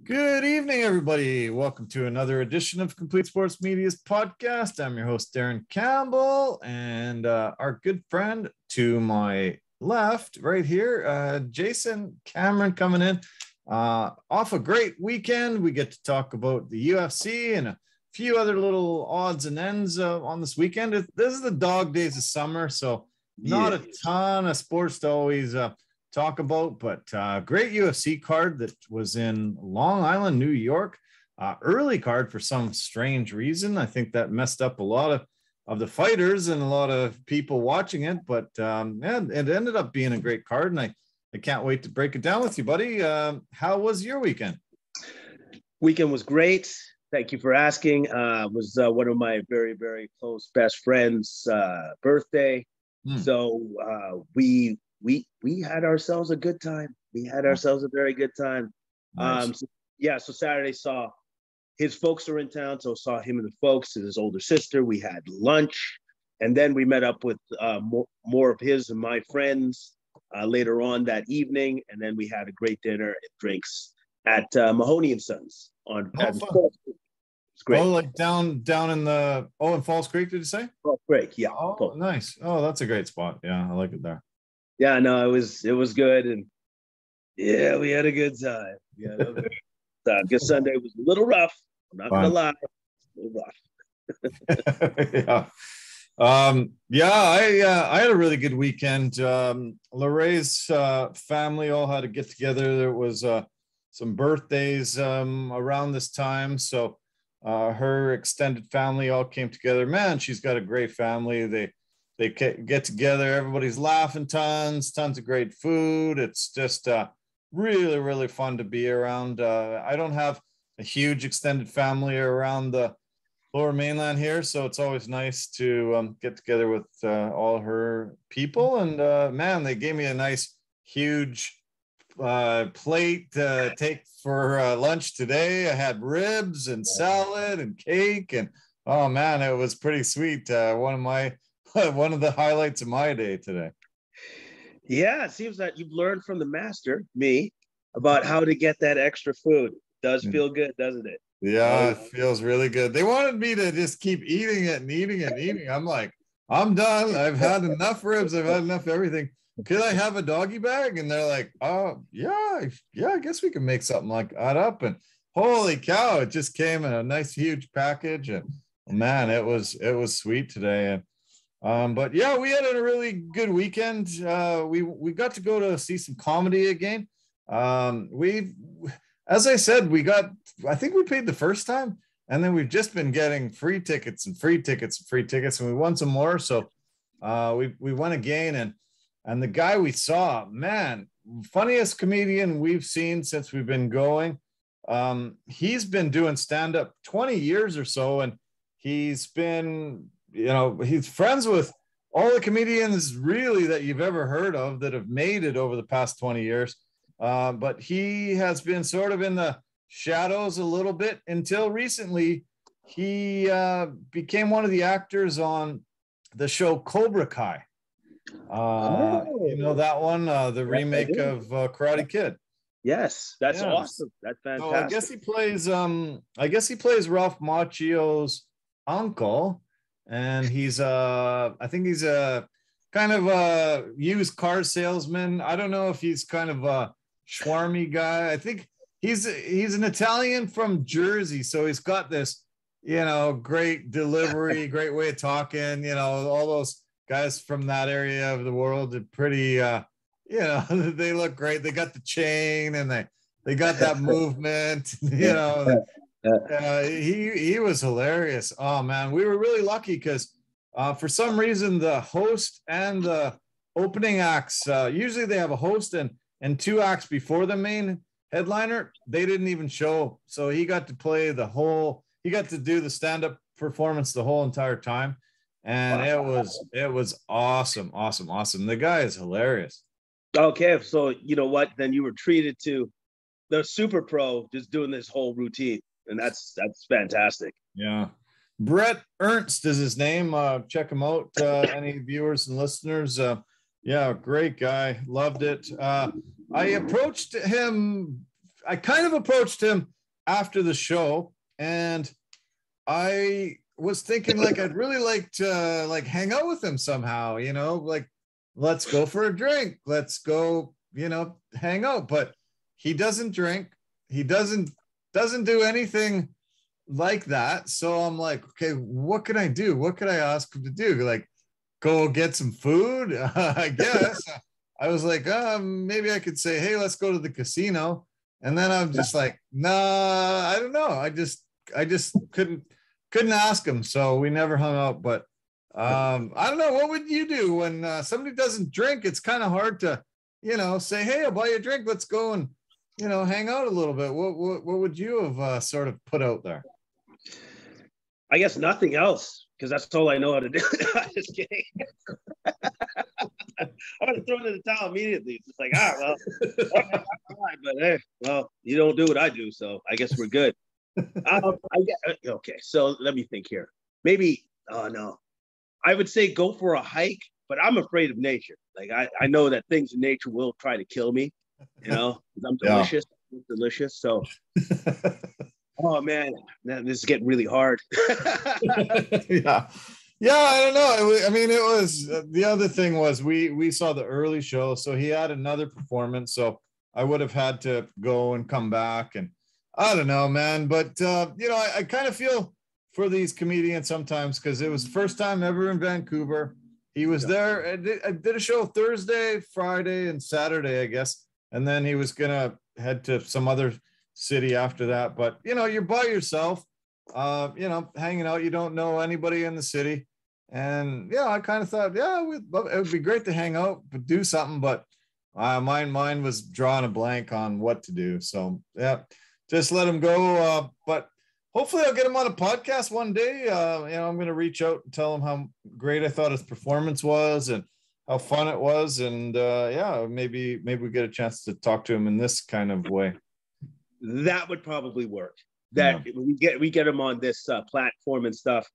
Good evening, everybody. Welcome to another edition of Complete Sports Media's podcast. I'm your host, Darren Campbell, and our good friend to my left, right here, Jason Cameron coming in off a great weekend. We get to talk about the UFC and a few other little odds and ends on this weekend. This is the dog days of summer, so not a ton of sports to always talk about, but great UFC card that was in Long Island, New York. Early card for some strange reason. I think that messed up a lot of the fighters and a lot of people watching it, but it ended up being a great card, and I can't wait to break it down with you, buddy. How was your weekend? Weekend was great. Thank you for asking. It was one of my very, very close best friends' birthday. So we had ourselves a good time. We had ourselves a very good time. Nice. So Saturday saw his folks are in town, so saw him and the folks and his older sister. We had lunch, and then we met up with more of his and my friends later on that evening, and then we had a great dinner and drinks at Mahoney and Sons on Falls Creek. It's great. Oh, like down in the in Falls Creek, did you say? Falls Creek, yeah. Oh, nice. Oh, that's a great spot. Yeah, I like it there. Yeah, no, it was good, and yeah, we had a good time. Yeah, Guess Sunday was a little rough. I'm not gonna lie, a little rough. I had a really good weekend. Lorraine's family all had to get together. There was some birthdays around this time, so her extended family all came together. Man, she's got a great family. They get together. Everybody's laughing tons of great food. It's just really, really fun to be around. I don't have a huge extended family around the Lower Mainland here, so it's always nice to get together with all her people. And man, they gave me a nice, huge plate to take for lunch today. I had ribs and salad and cake, and oh man, it was pretty sweet. One of the highlights of my day today. Yeah, it seems that you've learned from the master, me, about how to get that extra food. It does feel good, doesn't it? Yeah, it feels really good. They wanted me to just keep eating it and eating it and eating. I'm like, I'm done. I've had enough ribs. I've had enough everything. Could I have a doggy bag? And they're like, oh, yeah, I guess we can make something like that up. And holy cow, it just came in a nice, huge package. And man, it was sweet today. And but yeah, we had a really good weekend. We got to go to see some comedy again. As I said, I think we paid the first time, and then we've just been getting free tickets, and we won some more. So we went again, and the guy we saw, man, funniest comedian we've seen since we've been going. He's been doing stand-up 20 years or so, and he's been, he's friends with all the comedians really that you've ever heard of that have made it over the past 20 years. But he has been sort of in the shadows a little bit until recently. He became one of the actors on the show Cobra Kai. You know that one, the remake of Karate Kid. Yes, that's awesome. That's fantastic. So I guess he plays Ralph Macchio's uncle, and he's I think he's a kind of a used car salesman. I don't know if he's kind of a schwarmy guy. I think he's an Italian from Jersey, so he's got this, great delivery, great way of talking. All those guys from that area of the world are pretty, they look great. They got the chain and they got that movement. He was hilarious. Oh man, we were really lucky because for some reason the host and the opening acts, usually they have a host and two acts before the main headliner. They didn't even show, so he got to play he got to do the stand-up performance the whole entire time, and wow. it was awesome. The guy is hilarious. Okay, so you know what, then you were treated to the super pro just doing this whole routine, and that's fantastic. Yeah, Brett Ernst is his name. Check him out, any viewers and listeners. Yeah, great guy. Loved it. I approached him I kind of approached him after the show, and I was thinking like I'd really like to like hang out with him somehow, like let's go for a drink, let's go, hang out. But he doesn't drink, he doesn't do anything like that. So I'm like, okay, what can I do? What could I ask him to do? Like, go get some food? I guess. I was like, maybe I could say, hey, let's go to the casino. And then I'm just like, nah, I don't know. I just couldn't ask him. So we never hung out. But I don't know. What would you do when somebody doesn't drink? It's kind of hard to, say, hey, I'll buy you a drink. Let's go and, hang out a little bit. What would you have sort of put out there? I guess nothing else, because that's all I know how to do. I'm just kidding. I would have thrown in the towel immediately. It's just like, but hey, well, you don't do what I do, so I guess we're good. Okay, so let me think here. Maybe, no, I would say go for a hike, but I'm afraid of nature. Like I know that things in nature will try to kill me, because I'm delicious. Yeah. I'm delicious. So, oh man, this is getting really hard. Yeah, I don't know. It was the other thing was we saw the early show, so he had another performance, so I would have had to go and come back, and I don't know, man. But I kind of feel for these comedians sometimes, because it was the first time ever in Vancouver. He was there. I did a show Thursday, Friday, and Saturday, I guess, and then he was gonna head to some other city after that. But you're by yourself, hanging out. You don't know anybody in the city. And I kind of thought, it would be great to hang out, but do something. But mine was drawing a blank on what to do. So just let him go. But hopefully I'll get him on a podcast one day. I'm going to reach out and tell him how great I thought his performance was and how fun it was. And maybe we get a chance to talk to him in this kind of way. That would probably work. We get him on this platform and stuff,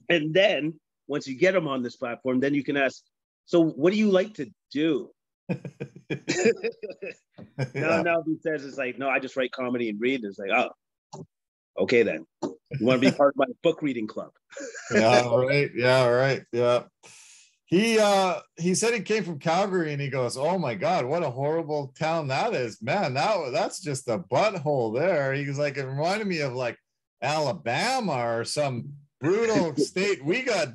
and then once you get him on this platform, then you can ask, so what do you like to do? Now he says it's like, no, I just write comedy and read. It's like, oh, okay then. You want to be part of my book reading club? Right. Yeah. He said he came from Calgary, and he goes, oh my God, what a horrible town that is, man. That's just a butthole there. He was like, it reminded me of like Alabama or some brutal state we got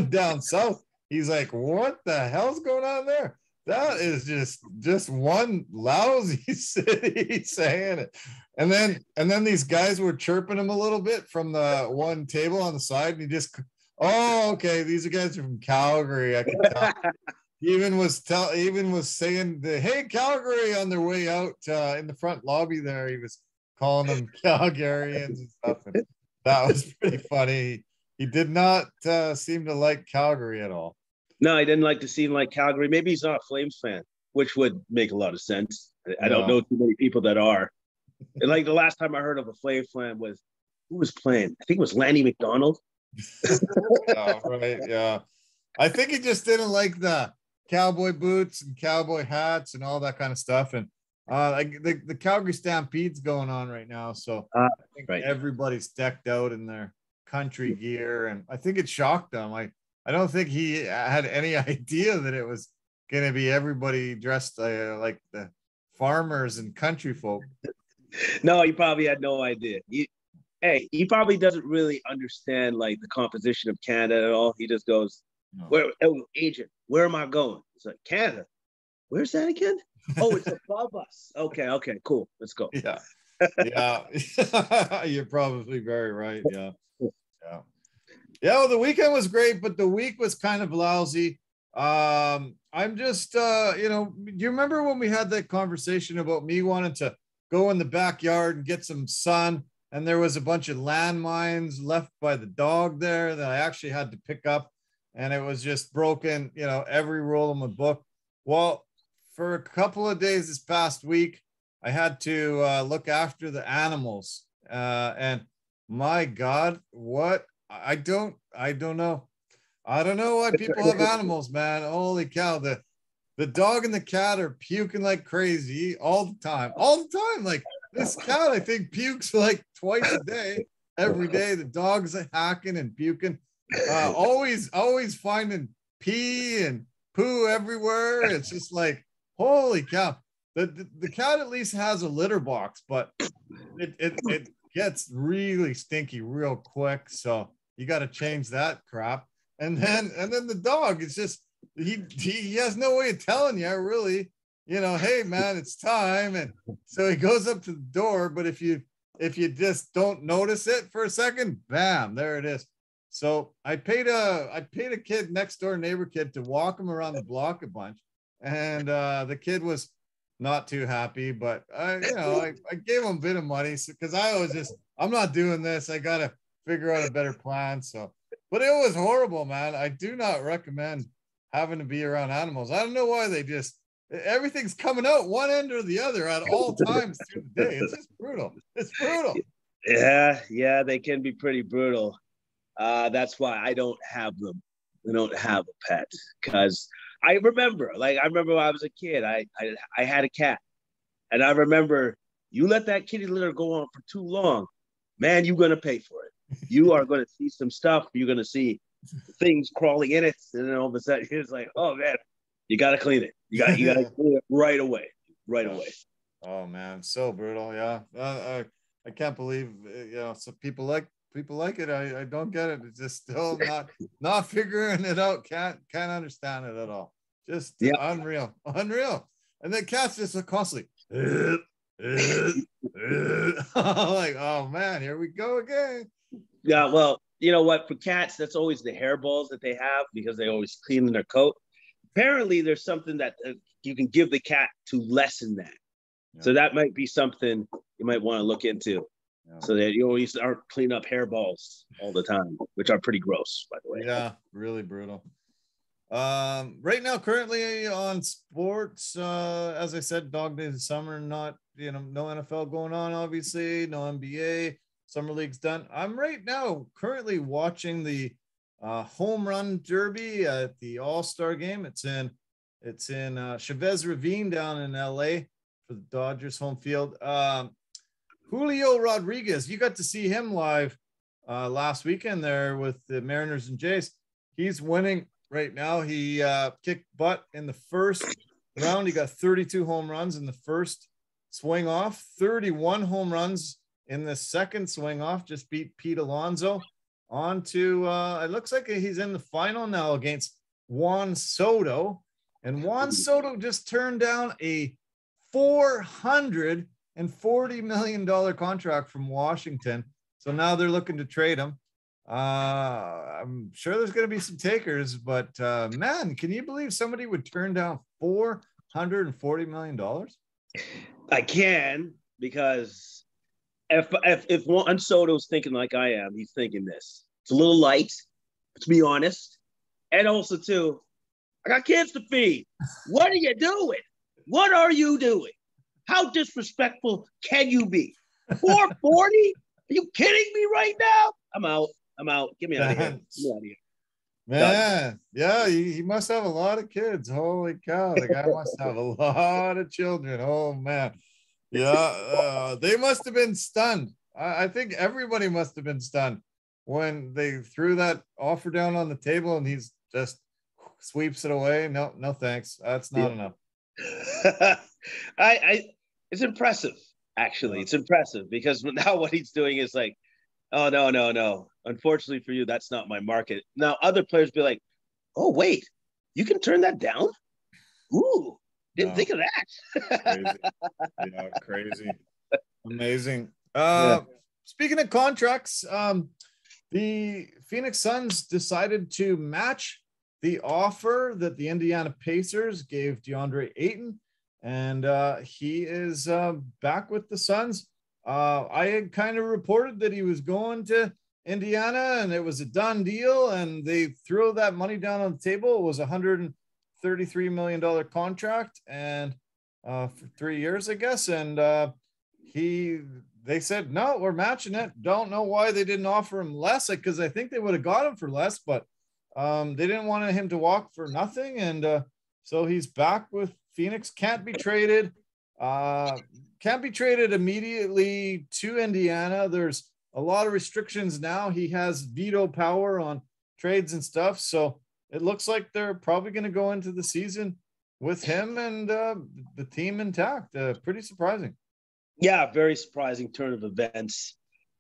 down south. He's like, what the hell's going on there? That is just one lousy city, saying it. And then these guys were chirping him a little bit from the one table on the side, and he just, oh, okay, these guys are from Calgary. I could tell. He even was saying the hey Calgary on their way out in the front lobby there. He was calling them Calgarians and stuff. And that was pretty funny. He did not seem to like Calgary at all. No, he didn't like to seem like Calgary. Maybe he's not a Flames fan, which would make a lot of sense. I don't know too many people that are. And like the last time I heard of a Flames fan was, who was playing? I think it was Lanny McDonald. Right. Yeah. I think he just didn't like the cowboy boots and cowboy hats and all that kind of stuff. And like the Calgary Stampede's going on right now. So I think everybody's decked out in their country gear. And I think it shocked him. I don't think he had any idea that it was going to be everybody dressed like the farmers and country folk. No, he probably had no idea. He probably doesn't really understand like the composition of Canada at all. He just goes, agent, where am I going? It's like, Canada. Where's that again? Oh, it's above us. Okay, cool. Let's go. Yeah. You're probably very right. Yeah. Well, the weekend was great, but the week was kind of lousy. I'm just, do you remember when we had that conversation about me wanting to go in the backyard and get some sun? And there was a bunch of landmines left by the dog there that I actually had to pick up. And it was just broken, every rule in my book. Well, for a couple of days this past week, I had to look after the animals. And my God, what? I don't know. I don't know why people have animals, man. Holy cow. The dog and the cat are puking like crazy all the time. Like This cat, I think, pukes like twice a day, every day. The dog's hacking and puking. Always finding pee and poo everywhere. It's just like, holy cow. The cat at least has a litter box, but it gets really stinky real quick. So you got to change that crap. And then the dog is just, he has no way of telling you really, hey man, it's time. And so he goes up to the door, but if you just don't notice it for a second, bam, there it is. So I paid a kid, next door neighbor kid, to walk him around the block a bunch. And the kid was not too happy, but I gave him a bit of money because I'm not doing this. I got to figure out a better plan. So, but it was horrible, man. I do not recommend having to be around animals. I don't know why everything's coming out one end or the other at all times through the day. It's just brutal. It's brutal. Yeah, they can be pretty brutal. That's why I don't have them. I don't have a pet because I remember when I was a kid, I had a cat, and I remember you let that kitty litter go on for too long, man, you're gonna pay for it. You are gonna see some stuff. You're gonna see things crawling in it, and then all of a sudden it's like, oh man, you gotta clean it. You gotta clean it right away. Oh man, so brutal. Yeah, I can't believe some people like it. I don't get it. It's just still not figuring it out. Can't understand it at all. Just unreal. And then cats just constantly like, oh man, here we go again. Yeah, well, you know what? For cats, that's always the hairballs that they have because they always clean their coat. Apparently, there's something that you can give the cat to lessen that. Yeah. So that might be something you might want to look into. Yeah. So that you always aren't cleaning up hairballs all the time, which are pretty gross, by the way. Yeah, really brutal. Right now, currently on sports, as I said, dog days of summer, no NFL going on, obviously, no NBA, summer league's done. I'm right now currently watching the home run derby at the All Star game. It's in Chavez Ravine down in LA for the Dodgers home field. Julio Rodriguez, you got to see him live last weekend there with the Mariners and Jays. He's winning right now. He kicked butt in the first round. He got 32 home runs in the first swing off, 31 home runs in the second swing off, just beat Pete Alonso. On to, it looks like he's in the final now against Juan Soto. And Juan Soto just turned down a $440 million contract from Washington. So now they're looking to trade him. I'm sure there's going to be some takers, but man, can you believe somebody would turn down $440 million? I can, because if Juan Soto's thinking like I am, he's thinking this. It's a little light, to be honest. And also, too, I got kids to feed. What are you doing? What are you doing? How disrespectful can you be? 440? Are you kidding me right now? I'm out. Get me out of here. Man, yeah, he must have a lot of kids. Holy cow. The guy must have a lot of children. Oh, man. Yeah, they must have been stunned. I think everybody must have been stunned when they threw that offer down on the table and he's just sweeps it away. No thanks. That's not enough. It's impressive, actually. It's impressive because now what he's doing is like, oh, no. Unfortunately for you, that's not my market. Now, other players be like, oh, wait, you can turn that down? Ooh, didn't think of that. Crazy. Yeah, crazy. Amazing. Speaking of contracts, the Phoenix Suns decided to match the offer that the Indiana Pacers gave Deandre Ayton, and he is back with the Suns. I had kind of reported that he was going to Indiana and it was a done deal, and they threw that money down on the table. It was a $133 million contract and for 3 years, I guess. And they said, no, we're matching it. Don't know why they didn't offer him less, because I think they would have got him for less, but they didn't want him to walk for nothing. And so he's back with Phoenix, can't be traded. can't be traded immediately to Indiana. There's a lot of restrictions now. He has veto power on trades and stuff. So it looks like they're probably going to go into the season with him and the team intact. Pretty surprising. Yeah, very surprising turn of events.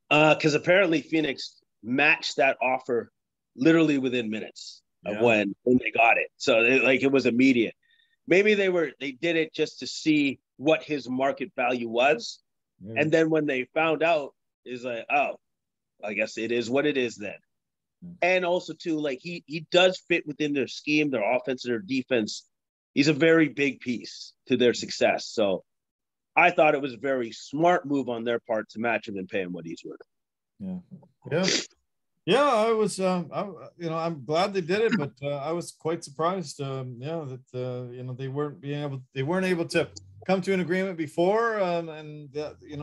Because apparently Phoenix matched that offer literally within minutes of when they got it. So it was immediate. Maybe they did it just to see what his market value was. Yeah. And then when they found out, is like, oh, I guess it is what it is then. And also too, like he does fit within their scheme, their offense and their defense. He's a very big piece to their success. So I thought it was a very smart move on their part to match him and pay him what he's worth. Yeah. I was, I'm glad they did it, but I was quite surprised. That they weren't able to come to an agreement before,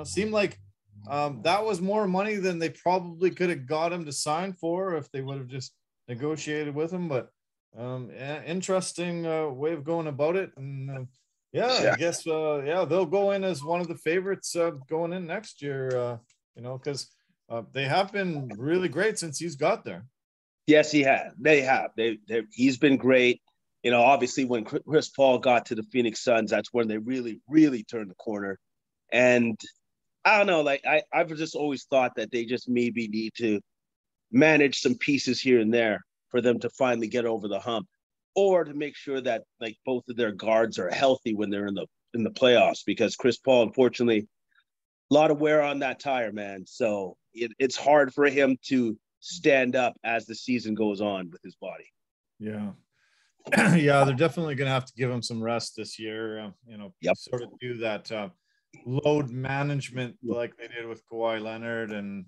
seemed like that was more money than they probably could have got him to sign for if they would have just negotiated with him. But interesting way of going about it, and I guess they'll go in as one of the favorites going in next year. Because they have been really great since he's got there. Yes, he has. They have. He's been great. Obviously when Chris Paul got to the Phoenix Suns, that's when they really, really turned the corner. And I don't know, like I've just always thought that they just maybe need to manage some pieces here and there for them to finally get over the hump, or to make sure that like both of their guards are healthy when they're in the playoffs, because Chris Paul, unfortunately, a lot of wear on that tire, man. So it's hard for him to stand up as the season goes on with his body. Yeah. Yeah, they're definitely going to have to give him some rest this year, sort of do that load management like they did with Kawhi Leonard, and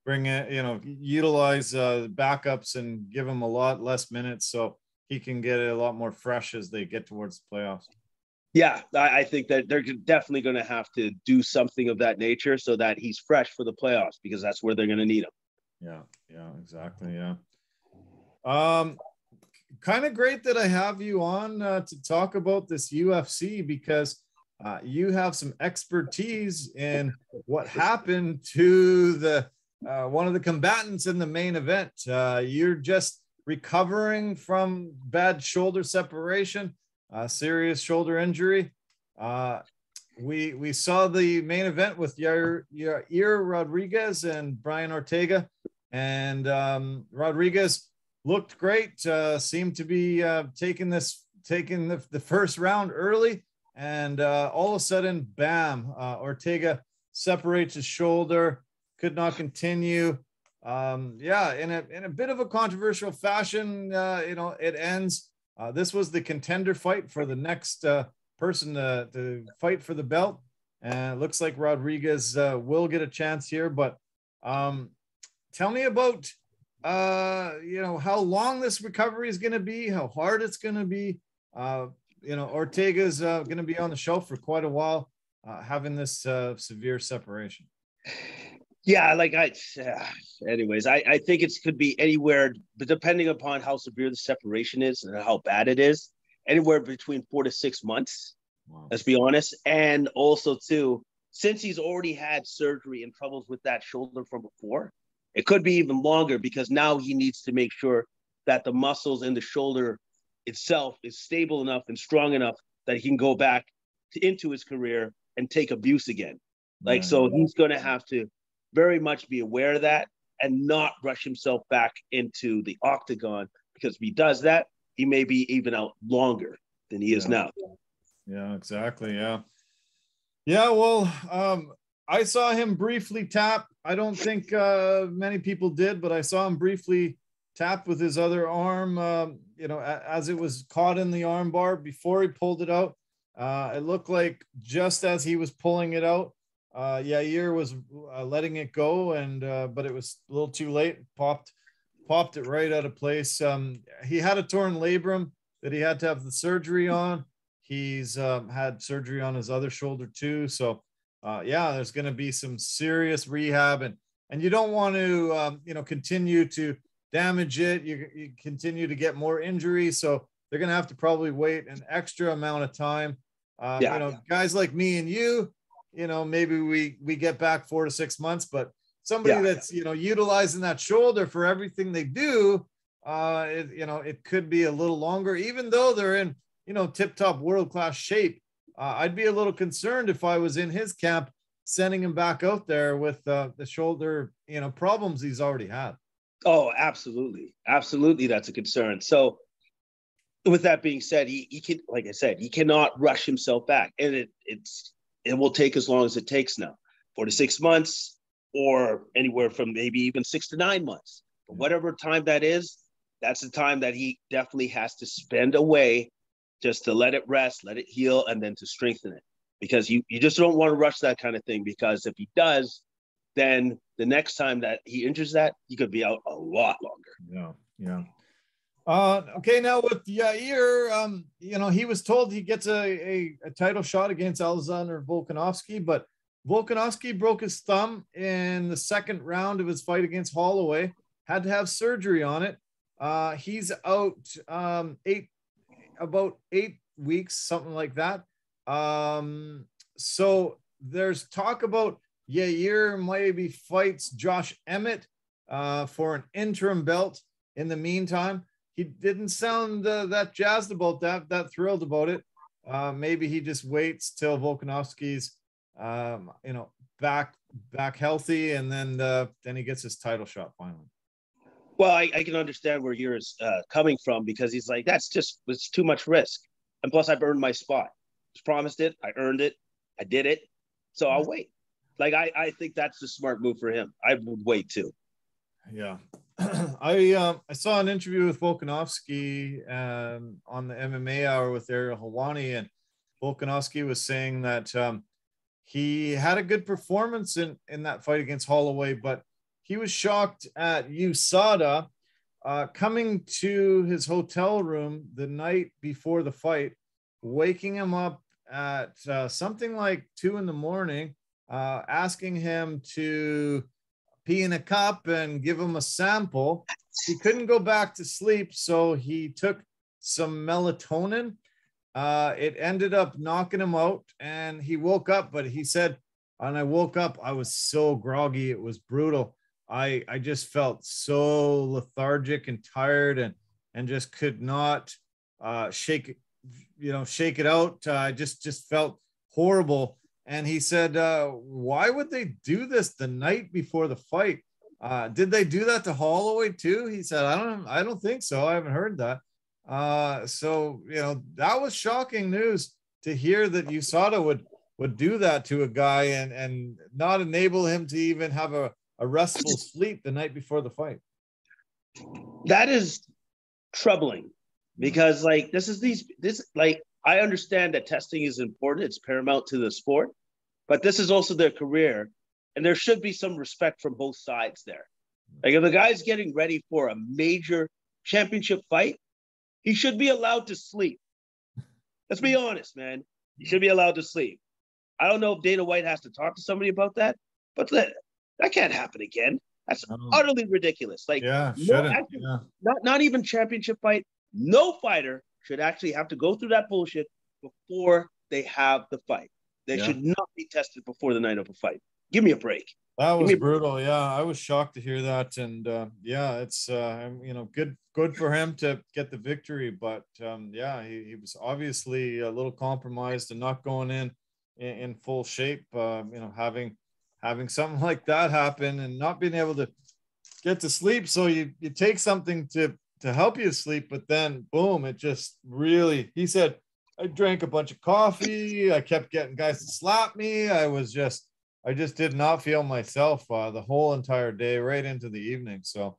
bring it, utilize backups and give him a lot less minutes so he can get it a lot more fresh as they get towards the playoffs. Yeah, I think that they're definitely going to have to do something of that nature so that he's fresh for the playoffs, because that's where they're going to need him. Yeah, exactly. Yeah. Kind of great that I have you on to talk about this UFC, because you have some expertise in what happened to the one of the combatants in the main event. You're just recovering from bad shoulder separation, serious shoulder injury. We saw the main event with Yair Rodriguez and Brian Ortega, and Rodriguez looked great. Seemed to be taking the first round early, and all of a sudden, bam! Ortega separates his shoulder, could not continue. In a bit of a controversial fashion, it ends. This was the contender fight for the next person to fight for the belt, and it looks like Rodriguez will get a chance here. But tell me about how long this recovery is going to be, how hard it's going to be. Ortega's going to be on the shelf for quite a while, having this severe separation. Yeah, anyways, I think it could be anywhere, but depending upon how severe the separation is and how bad it is, anywhere between 4 to 6 months. Wow. Let's be honest. And also too, since he's already had surgery and troubles with that shoulder from before, it could be even longer, because now he needs to make sure that the muscles in the shoulder itself is stable enough and strong enough that he can go back into his career and take abuse again. So he's going to have to very much be aware of that and not rush himself back into the octagon, because if he does that, he may be even out longer than he is now. Yeah, exactly. Yeah. Well, I saw him briefly tap. I don't think many people did, but I saw him briefly tap with his other arm, as it was caught in the arm bar before he pulled it out. It looked like just as he was pulling it out, Yair was letting it go, and but it was a little too late. Popped it right out of place. He had a torn labrum that he had to have the surgery on. He's had surgery on his other shoulder too. So there's going to be some serious rehab, and you don't want to continue to damage it. You continue to get more injuries, so they're going to have to probably wait an extra amount of time You know, guys like me and you, you know, maybe we get back 4 to 6 months, but somebody that's, you know, utilizing that shoulder for everything they do, you know, it could be a little longer, even though they're in, you know, tip-top world-class shape. I'd be a little concerned if I was in his camp, sending him back out there with the shoulder, you know, problems he's already had. Oh, absolutely. Absolutely. That's a concern. So with that being said, he can, like I said, he cannot rush himself back. And it will take as long as it takes now, 4 to 6 months, or anywhere from maybe even 6 to 9 months. But whatever time that is, that's the time that he definitely has to spend away, just to let it rest, let it heal, and then to strengthen it. Because you just don't want to rush that kind of thing, because if he does, then the next time that he injures that, he could be out a lot longer. Yeah. Okay, now with Yair, you know, he was told he gets a title shot against Alexander Volkanovski, but Volkanovski broke his thumb in the second round of his fight against Holloway, had to have surgery on it. He's out about 8 weeks, something like that. So there's talk about Yair maybe fights Josh Emmett for an interim belt. In the meantime, he didn't sound that jazzed about that thrilled about it. Maybe he just waits till Volkanovski's you know, back healthy, and then he gets his title shot finally. Well, I can understand where you're coming from, because he's like, it's too much risk. And plus, I've earned my spot. Just promised it. I earned it. I did it. So I'll wait. Like, I think that's the smart move for him. I would wait too. Yeah. I saw an interview with Volkanovski on the MMA Hour with Ariel Helwani, and Volkanovski was saying that he had a good performance in that fight against Holloway, but he was shocked at USADA coming to his hotel room the night before the fight, waking him up at something like 2 a.m, asking him to pee in a cup and give him a sample. He couldn't go back to sleep, so he took some melatonin. It ended up knocking him out, and he woke up, but he said, when I woke up, I was so groggy. It was brutal. I just felt so lethargic and tired, and just could not shake it out. I just felt horrible. And he said, why would they do this the night before the fight? Did they do that to Holloway too? He said, I don't think so. I haven't heard that. So, you know, that was shocking news to hear that USADA would do that to a guy and not enable him to even have a restful sleep the night before the fight. That is troubling, because like I understand that testing is important. It's paramount to the sport, but this is also their career, and there should be some respect from both sides there. Like, if a guy's getting ready for a major championship fight, he should be allowed to sleep. Let's be honest, man. He should be allowed to sleep. I don't know if Dana White has to talk to somebody about that, but that can't happen again. That's utterly ridiculous. Like, not even championship fight. No fighter should actually have to go through that bullshit before they have the fight. They should not be tested before the night of a fight. Give me a break. That was brutal. Yeah, I was shocked to hear that, and it's you know, good for him to get the victory, but he was obviously a little compromised and not going in full shape. You know, having something like that happen and not being able to get to sleep, so you take something to help you sleep, but then boom, it just really, he said, I drank a bunch of coffee. I kept getting guys to slap me. I just did not feel myself the whole entire day, right into the evening. So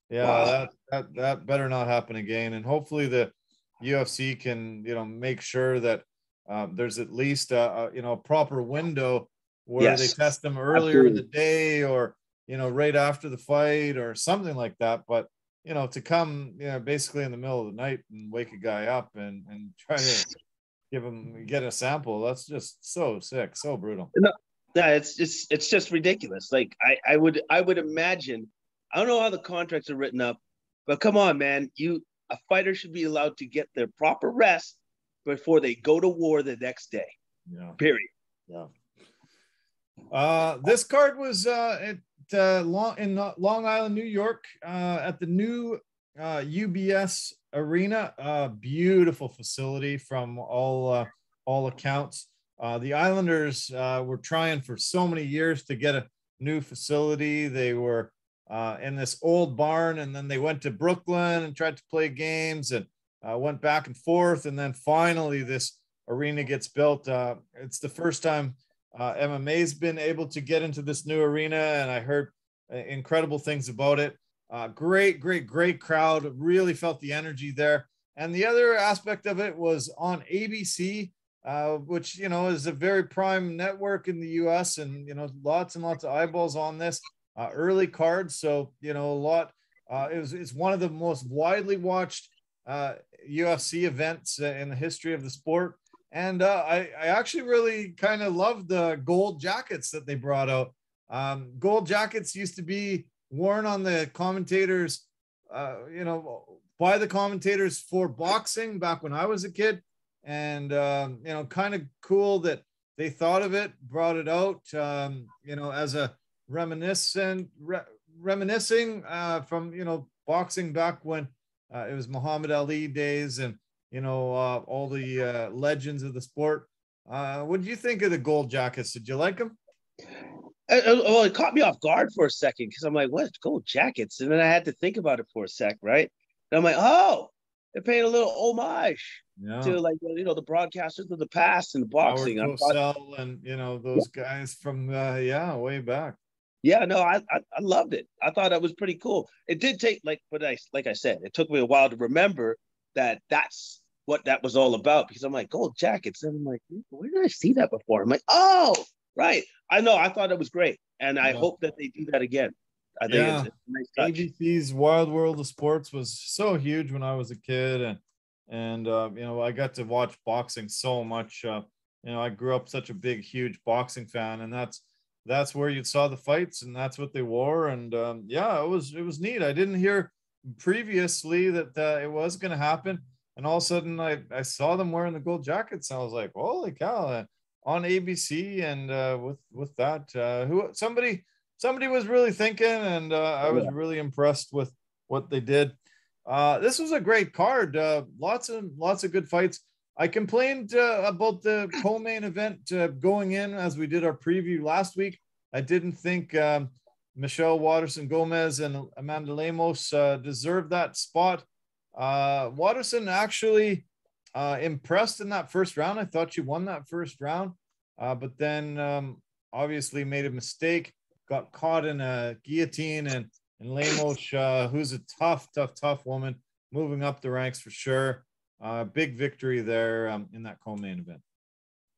that better not happen again. And hopefully the UFC can, you know, make sure that there's at least a proper window where they test them earlier in the day, or, you know, right after the fight or something like that. But, you know, to come, you know, basically in the middle of the night and wake a guy up and try to get a sample, that's just so sick, so brutal. No, it's just ridiculous. Like, I would imagine, I don't know how the contracts are written up, but come on, man, a fighter should be allowed to get their proper rest before they go to war the next day. Yeah. Period. Yeah. This card was in Long Island, New York, at the new UBS Arena. Beautiful facility from all accounts. The Islanders were trying for so many years to get a new facility. They were in this old barn, and then they went to Brooklyn and tried to play games and went back and forth. And then finally this arena gets built. It's the first time MMA's been able to get into this new arena, and I heard incredible things about it. Great crowd. Really felt the energy there. And the other aspect of it was on ABC, which, you know, is a very prime network in the US, and, you know, lots and lots of eyeballs on this early card. So, you know, a lot, it's one of the most widely watched UFC events in the history of the sport. And I actually really kind of loved the gold jackets that they brought out. Gold jackets used to be worn on the commentators, you know, by the commentators for boxing back when I was a kid. And, you know, kind of cool that they thought of it, brought it out, you know, as a reminiscing from, you know, boxing back when it was Muhammad Ali days, and, you know, all the legends of the sport. What did you think of the gold jackets? Did you like them? Well, it caught me off guard for a second because I'm like, what, gold jackets? And then I had to think about it for a sec, right? And I'm like, oh, they're paying a little homage to, like, you know, the broadcasters of the past and boxing. Howard Cosell and, you know, those guys from way back. Yeah, no, I loved it. I thought that was pretty cool. It did take, like I said, it took me a while to remember that that's what that was all about, because I'm like, gold jackets. And I'm like, where did I see that before? I'm like, oh, right. I know. I thought it was great. And I hope that they do that again. I think it's a nice touch. ABC's Wild World of Sports was so huge when I was a kid. And you know, I got to watch boxing so much. You know, I grew up such a big, huge boxing fan, and that's where you saw the fights, and that's what they wore. And yeah, it was neat. I didn't hear previously that it was going to happen, and all of a sudden I saw them wearing the gold jackets. And I was like, holy cow! On ABC, and with that, somebody was really thinking, and I was really impressed with what they did. This was a great card. Lots of good fights. I complained about the co-main event going in as we did our preview last week. I didn't think Michelle Waterson-Gomez and Amanda Lemos deserved that spot. Waterson actually impressed in that first round. I thought she won that first round, but then obviously made a mistake, got caught in a guillotine, and Lemos, who's a tough woman, moving up the ranks for sure. Big victory there in that co-main event.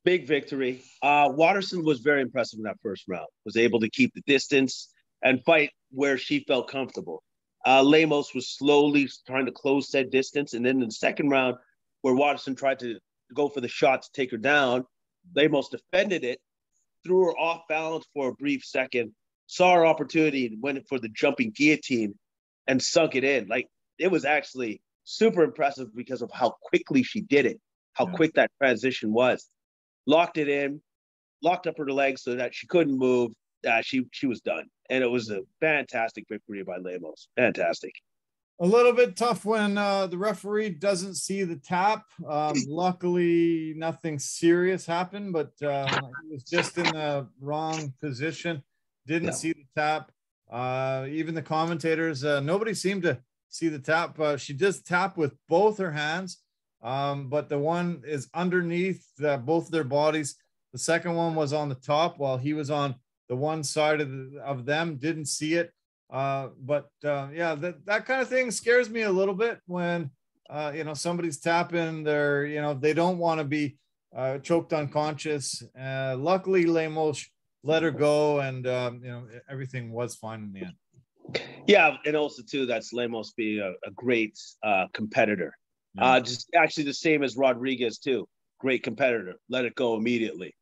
Big victory. Waterson was very impressive in that first round, was able to keep the distance and fight where she felt comfortable. Lemos was slowly trying to close that distance. And then in the second round, where Waterson tried to go for the shot to take her down, Lemos defended it, threw her off balance for a brief second, saw her opportunity, and went for the jumping guillotine and sunk it in. Like, it was actually super impressive because of how quickly she did it, how quick that transition was. Locked it in, locked up her legs so that she couldn't move. She was done. And it was a fantastic victory by Lemos. Fantastic. A little bit tough when the referee doesn't see the tap. Luckily, nothing serious happened, but he was just in the wrong position. Didn't see the tap. Even the commentators, nobody seemed to see the tap. She does tap with both her hands, but the one is underneath both their bodies. The second one was on the top while he was on the one side of them. Didn't see it. But yeah, that kind of thing scares me a little bit when, you know, somebody's tapping their, you know, they don't want to be choked unconscious. Luckily, Lemos let her go, and, you know, everything was fine in the end. Yeah, and also, too, that's Lemos being a great competitor. Yeah. Just actually the same as Rodriguez, too. Great competitor. Let it go immediately.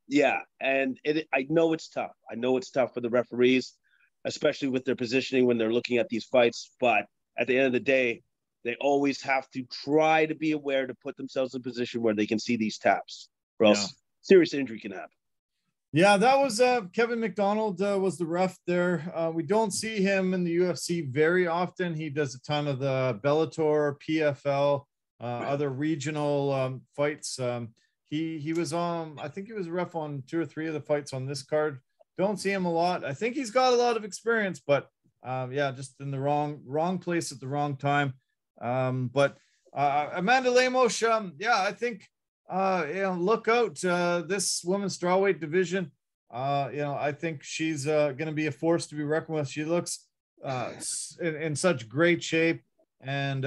Yeah, and I know it's tough. I know it's tough for the referees, especially with their positioning when they're looking at these fights. But at the end of the day, they always have to try to be aware to put themselves in a position where they can see these taps, or else serious injury can happen. Yeah, that was Kevin McDonald was the ref there. We don't see him in the UFC very often. He does a ton of the Bellator, PFL, other regional fights. He was on, I think he was a ref on 2 or 3 of the fights on this card. Don't see him a lot. I think he's got a lot of experience, but just in the wrong place at the wrong time. But Amanda Lemos, I think look out this women's strawweight division. I think she's going to be a force to be reckoned with. She looks in such great shape, and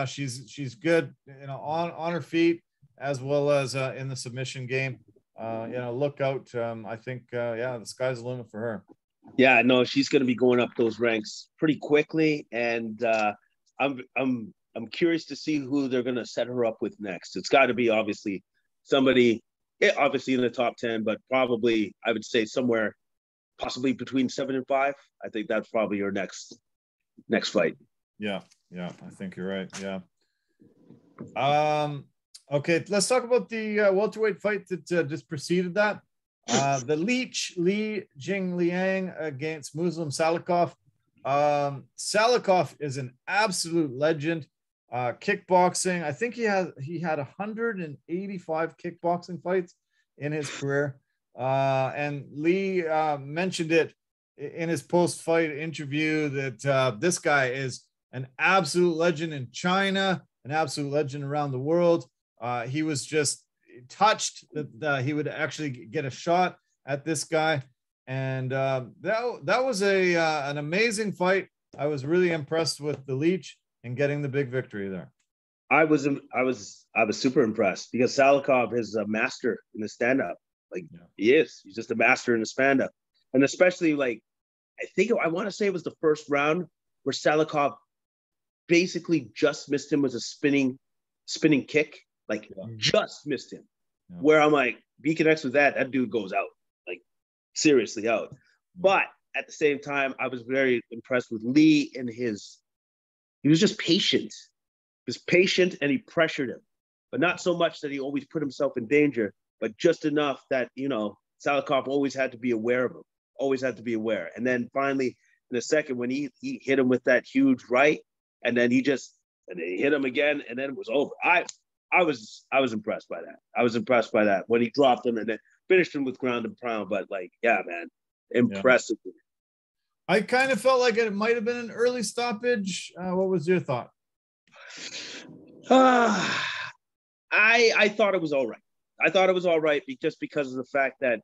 she's good, on her feet as well as in the submission game. Look out. I think the sky's the limit for her. Yeah, no, she's going to be going up those ranks pretty quickly, and I'm curious to see who they're going to set her up with next. It's got to be obviously somebody, obviously in the top 10, but probably I would say somewhere possibly between 7 and 5. I think that's probably your next fight. Yeah, I think you're right. Yeah. Okay, let's talk about the welterweight fight that just preceded that. The Leech Li Jingliang against Muslim Salikov. Salikov is an absolute legend. Kickboxing, I think he had 185 kickboxing fights in his career. And Lee mentioned it in his post-fight interview that this guy is an absolute legend in China, an absolute legend around the world. He was just touched that he would actually get a shot at this guy. And that was an amazing fight. I was really impressed with the Leech and getting the big victory there. I was super impressed because Salikov is a master in the stand-up. He is. He's just a master in the stand-up. And especially I want to say it was the first round where Salikov basically just missed him with a spinning kick. Just missed him. Yeah. Where I'm like, he connects with that dude goes out. Seriously out. Yeah. But at the same time, I was very impressed with Lee and he was just patient. He was patient and he pressured him, but not so much that he always put himself in danger, but just enough that, Salikov always had to be aware of him, always had to be aware. And then finally, in the second, when he hit him with that huge right, and then he hit him again, and then it was over. I was impressed by that. I was impressed by that when he dropped him and then finished him with ground and pound. But man, impressive. Yeah. I kind of felt like it might have been an early stoppage. What was your thought? I thought it was all right. I thought it was all right just because of the fact that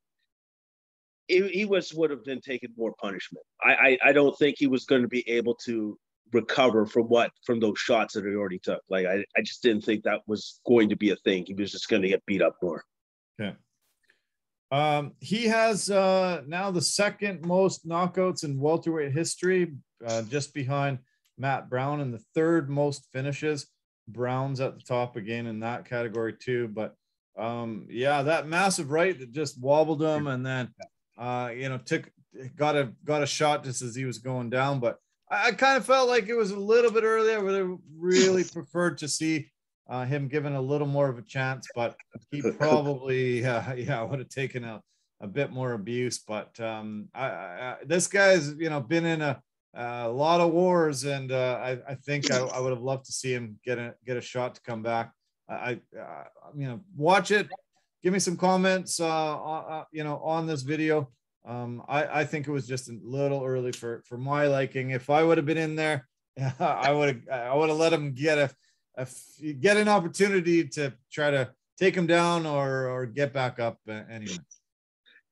he would have been taking more punishment. I don't think he was going to be able to recover from those shots that he already took. I just didn't think that was going to be a thing. He was just going to get beat up more. Okay. He has now the second most knockouts in welterweight history, just behind Matt Brown, and the third most finishes. Brown's at the top again in that category too. But that massive right that just wobbled him, and then got a shot just as he was going down. But I kind of felt like it was a little bit early. I would have really preferred to see him given a little more of a chance, but he probably would have taken a bit more abuse. But this guy's been in a lot of wars, and I think I would have loved to see him get a shot to come back. Watch it, give me some comments on this video. I think it was just a little early for my liking. If I would have been in there, I would have let him get an opportunity to try to take him down or get back up anyway.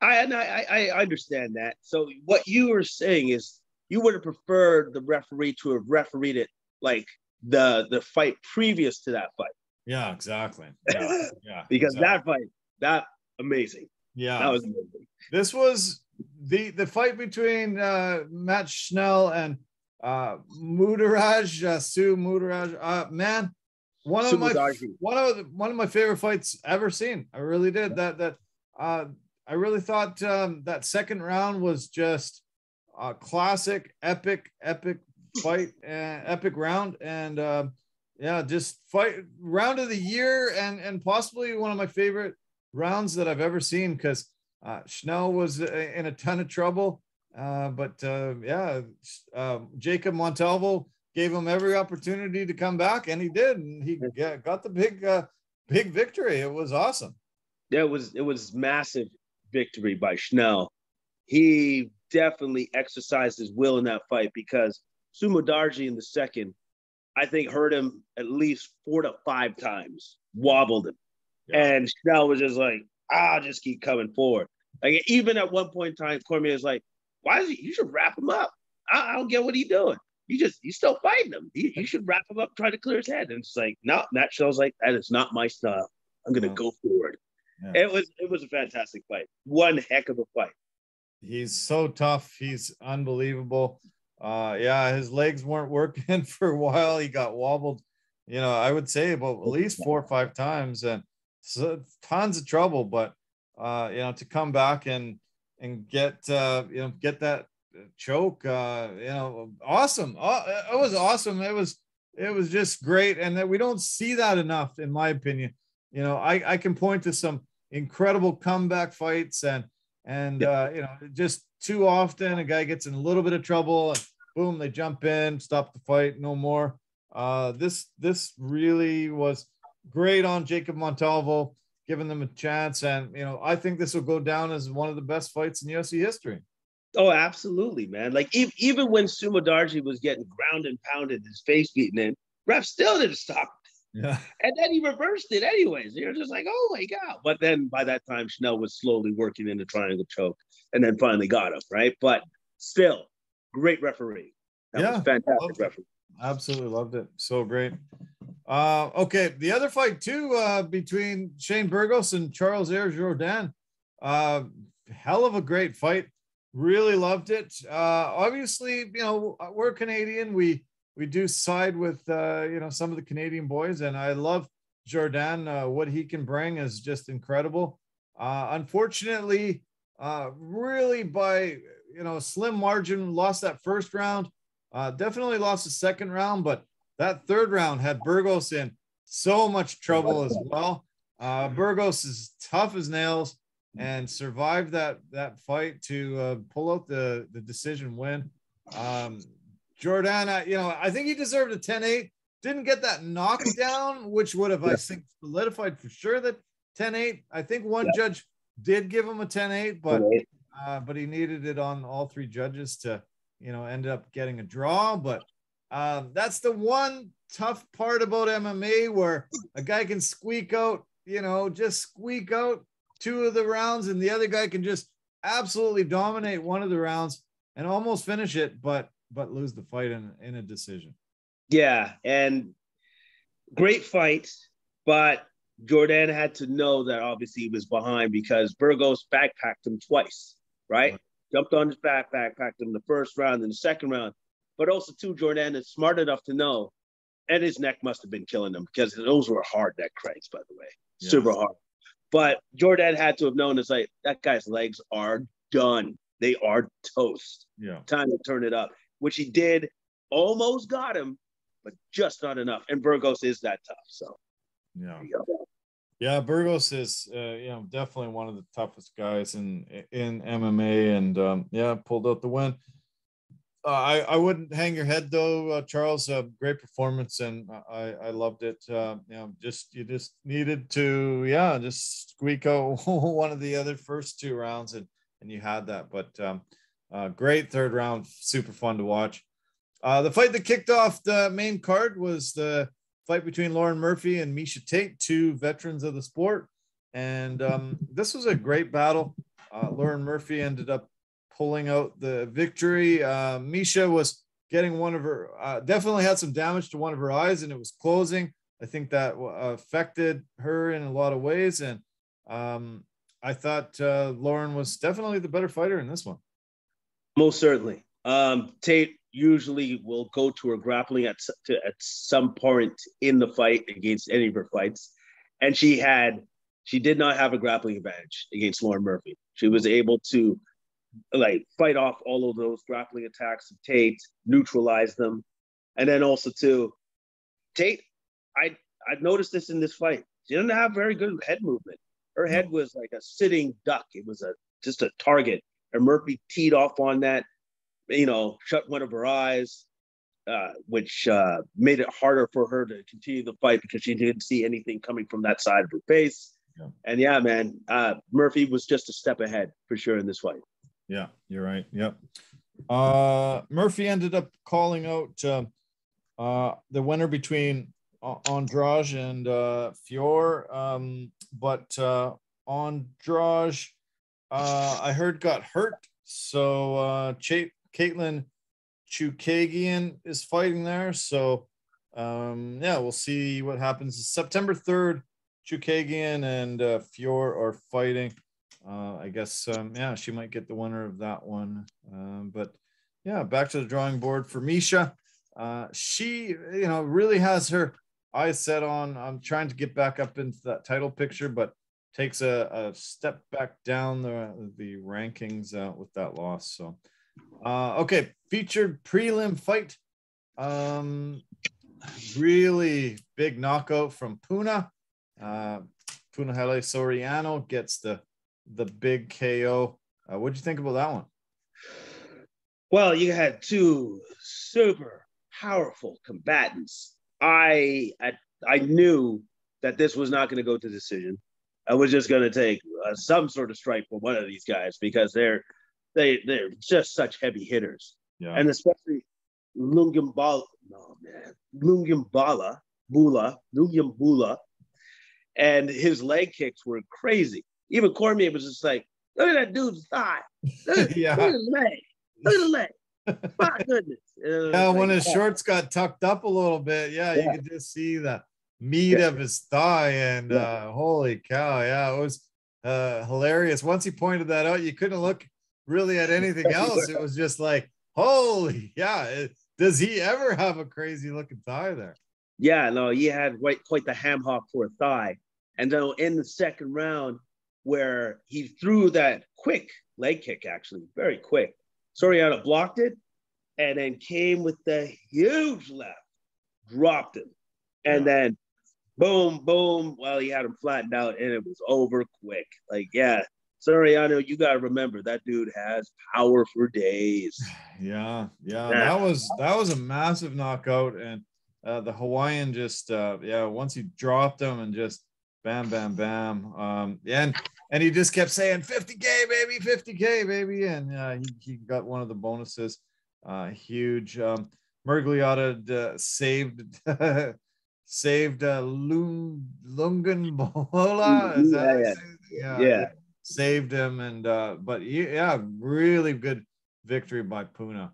I understand that. So what you were saying is you would have preferred the referee to have refereed it like the fight previous to that fight. Yeah, exactly. Yeah. Because exactly. that amazing. Yeah, that was amazing. This was the fight between Matt Schnell and Sue Mudaraj. Man, one of my favorite fights ever seen. I really did. I really thought that second round was just a classic, epic fight, epic round, and yeah, just fight round of the year, and possibly one of my favorite rounds that I've ever seen, because Schnell was in a ton of trouble. Jacob Montalvo gave him every opportunity to come back, and he did, and he got the big victory. It was awesome. Yeah, it was massive victory by Schnell. He definitely exercised his will in that fight, because Sumodarji in the second, I think, hurt him at least 4 to 5 times, wobbled him. Yeah. And Schnell was just like, I'll just keep coming forward. Like, even at one point in time, Cormier is like, why is he? You should wrap him up. I don't get what he's doing. He's still fighting him. You should wrap him up, try to clear his head. And it's like, no, Matt Schnell's like, that is not my style. I'm going to go forward. Yeah. It was a fantastic fight. One heck of a fight. He's so tough. He's unbelievable. His legs weren't working for a while. He got wobbled, I would say about at least 4 or 5 times, and so tons of trouble. But to come back and get that choke, awesome. It was awesome. It was just great, and that we don't see that enough, in my opinion. I can point to some incredible comeback fights, and just too often a guy gets in a little bit of trouble and boom, they jump in, stop the fight, no more. This really was great on Jacob Montalvo, giving them a chance. And, I think this will go down as one of the best fights in UFC history. Oh, absolutely, man. Like, even when Sumodarji was getting ground and pounded, his face beaten in, ref still didn't stop. Yeah. And then he reversed it anyways. You're just like, oh my God. But then by that time, Schnell was slowly working in the triangle choke and then finally got him, right? But still, great referee. That was fantastic referee. Absolutely loved it. So great. Okay, the other fight too, between Shane Burgos and Charles Air Jourdain. Hell of a great fight. Really loved it. Obviously, we're Canadian. We do side with some of the Canadian boys, and I love Jourdain. What he can bring is just incredible. Unfortunately, really by slim margin, lost that first round. Definitely lost the second round, but that third round had Burgos in so much trouble as well. Burgos is tough as nails and survived that fight to pull out the decision win. Jourdain, I think he deserved a 10-8. Didn't get that knockdown, which would have, I think, solidified for sure that 10-8. I think one judge did give him a 10-8, but he needed it on all 3 judges to, end up getting a draw. But that's the one tough part about MMA, where a guy can squeak out 2 of the rounds, and the other guy can just absolutely dominate one of the rounds and almost finish it, but lose the fight in a decision. Yeah, and great fight, but Jourdain had to know that obviously he was behind, because Burgos backpacked him twice, right? Jumped on his back, backpacked him the first round and the second round. But also, too, Jourdain is smart enough to know, and his neck must have been killing him, because those were hard neck cranks, by the way. Yeah. Super hard. But Jourdain had to have known, it's like, that guy's legs are done. They are toast. Yeah. Time to turn it up, which he did. Almost got him, but just not enough. And Burgos is that tough. So, yeah, Burgos is, definitely one of the toughest guys in MMA, and pulled out the win. I wouldn't hang your head though, Charles. Great performance, and I loved it. You just needed to, just squeak out one of the other first 2 rounds, and you had that. But great third round, super fun to watch. The fight that kicked off the main card was the fight between Lauren Murphy and Misha Tate, 2 veterans of the sport, and this was a great battle. Lauren Murphy ended up pulling out the victory. Misha was getting one of her, definitely had some damage to one of her eyes, and it was closing. I think that affected her in a lot of ways. And I thought Lauren was definitely the better fighter in this one. Most certainly. Tate usually will go to her grappling at some point in the fight against any of her fights. And she did not have a grappling advantage against Lauren Murphy. She was able to fight off all of those grappling attacks of Tate, neutralize them. And then also too, Tate I noticed this in this fight. She didn't have very good head movement. Her head was like a sitting duck. It was just a target. And Murphy teed off on that, shut one of her eyes, which made it harder for her to continue the fight because she didn't see anything coming from that side of her face. Yeah. And yeah, man, Murphy was just a step ahead for sure in this fight. Yeah, you're right. Yep. Murphy ended up calling out the winner between Andrade and Fior, but Andrade, I heard, got hurt. So Caitlin Chukagian is fighting there. So we'll see what happens. September 3rd, Chukagian and Fior are fighting. I guess she might get the winner of that one. But yeah, back to the drawing board for Misha. She really has her eyes set on trying to get back up into that title picture, but takes a step back down the rankings with that loss. So okay, featured prelim fight. Really big knockout from Puna. Punahele Soriano gets the big KO. What'd you think about that one? Well, you had two super powerful combatants. I knew that this was not going to go to decision. I was just going to take some sort of strike for one of these guys because they're just such heavy hitters. Yeah. And especially Lungiambula, Bula, and his leg kicks were crazy. Even Cormier was just like, look at that dude's thigh. Look at his leg. Look at the leg. My goodness. Yeah, when his shorts got tucked up a little bit, you could just see the meat of his thigh, and holy cow, it was hilarious. Once he pointed that out, you couldn't look really at anything else. It was just like, holy, does he ever have a crazy looking thigh there? Yeah, no, he had quite the ham hock for a thigh. And then in the second round, where he threw that quick leg kick, actually, very quick, Soriano blocked it and then came with the huge left, dropped him. And then boom, boom, well, he had him flattened out and it was over quick. Like, Soriano, you got to remember that dude has power for days. Yeah. That was a massive knockout. And the Hawaiian just, once he dropped him and just bam, bam, bam. And he just kept saying 50K, baby, 50K, baby. And he got one of the bonuses. Huge. Murgliata saved Lunganbola. Saved him. And but really good victory by Puna.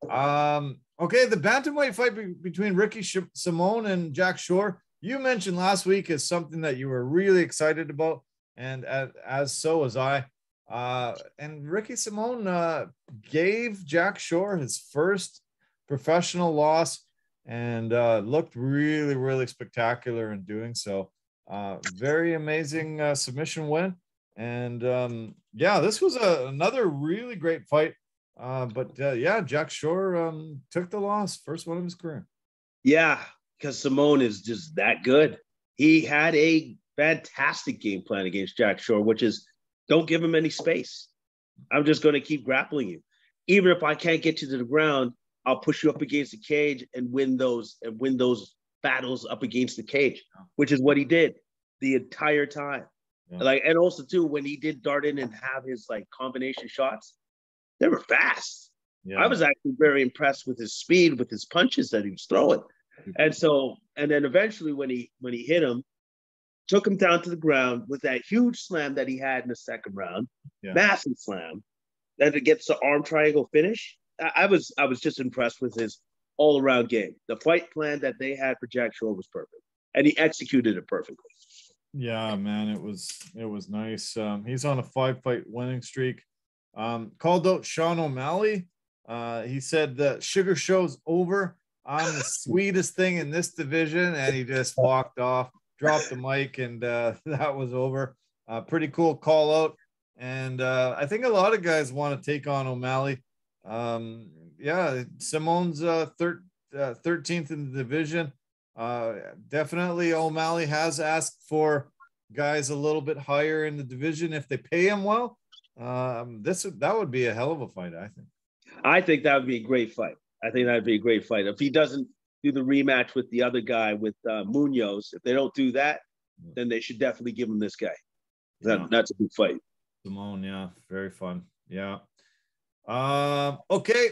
Okay, the bantamweight fight between Ricky Simone and Jack Shore, you mentioned last week as something that you were really excited about, and as so was I. And Ricky Simone gave Jack Shore his first professional loss, and looked really, really spectacular in doing so. Very amazing submission win. And this was another really great fight. But Jack Shore took the loss, first one of his career. Yeah, because Simone is just that good. He had a fantastic game plan against Jack Shore, which is don't give him any space. I'm just going to keep grappling you. Even if I can't get you to the ground, I'll push you up against the cage and win those battles up against the cage, which is what he did the entire time. Yeah. And also too, when he did dart in and have his combination shots, they were fast. Yeah. I was actually very impressed with his speed, with his punches that he was throwing. And then eventually when he hit him, took him down to the ground with that huge slam that he had in the second round, massive slam, then it gets the arm triangle finish. I was just impressed with his all-around game. The fight plan that they had for Jack Shore was perfect, and he executed it perfectly. Yeah, man, it was nice. He's on a 5-fight winning streak. Called out Sean O'Malley. He said that Sugar Show's over. I'm the sweetest thing in this division, and he just walked off, dropped the mic, and that was over. Pretty cool call out. And I think a lot of guys want to take on O'Malley. Simone's 13th in the division. Definitely O'Malley has asked for guys a little bit higher in the division if they pay him well. That would be a hell of a fight, I think. I think that would be a great fight. I think that'd be a great fight. If he doesn't do the rematch with the other guy, with Munoz, if they don't do that, then they should definitely give him this guy. That's a good fight. Simone, yeah, very fun. Yeah. Okay.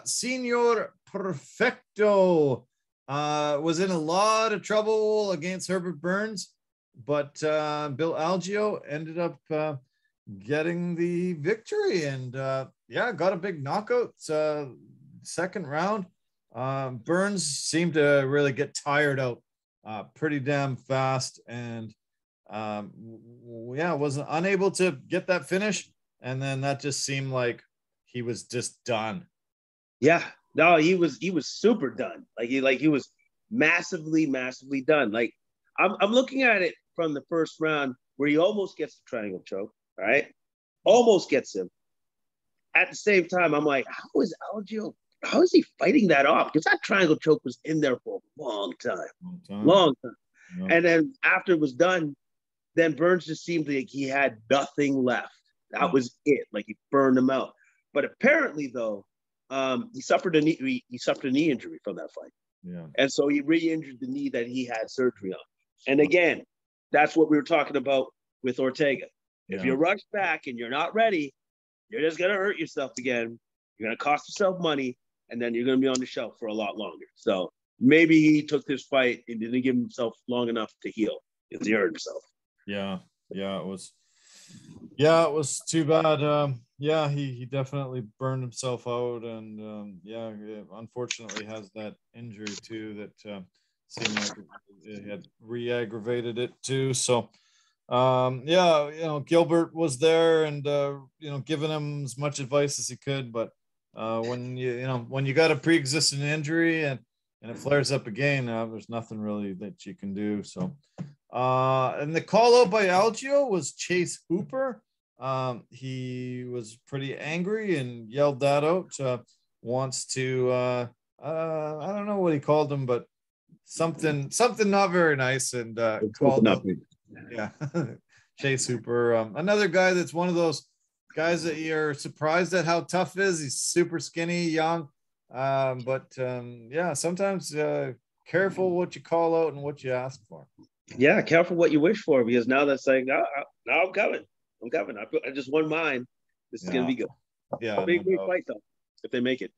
Senor Perfecto was in a lot of trouble against Herbert Burns, but Bill Algeo ended up getting the victory and got a big knockout second round. Burns seemed to really get tired out pretty damn fast and wasn't unable to get that finish, and then that just seemed like he was just done. Yeah, no, he was super done. He was massively done. Like I'm looking at it from the first round where he almost gets the triangle choke, right? Almost gets him. At the same time, I'm like, how is he fighting that off? Because that triangle choke was in there for a long time. Yeah. And then after it was done, then Burns just seemed like he had nothing left. That was it. Like he burned him out. But apparently, though, he suffered a knee injury from that fight. Yeah. And so he re-injured the knee that he had surgery on. And again, that's what we were talking about with Ortega. Yeah. If you rush back and you're not ready, you're just gonna hurt yourself again. You're gonna cost yourself money, and then you're gonna be on the shelf for a lot longer. So maybe he took this fight and didn't give himself long enough to heal because he hurt himself. Yeah, it was too bad. He definitely burned himself out, and unfortunately has that injury too that seemed like it had re-aggravated it too. So Gilbert was there and giving him as much advice as he could, but when you got a pre-existing injury and it flares up again, there's nothing really that you can do. So and the call out by Algeo was Chase Hooper. He was pretty angry and yelled that out. Wants to I don't know what he called him, but something not very nice, and called him. Yeah. Chase Hooper, another guy that's one of those guys that you're surprised at how tough is. He's super skinny, young, but sometimes careful what you call out and what you ask for. Yeah, careful what you wish for, because now that's saying, now I'm coming. I just won mine. This is gonna be good. Yeah, big fight though, if they make it.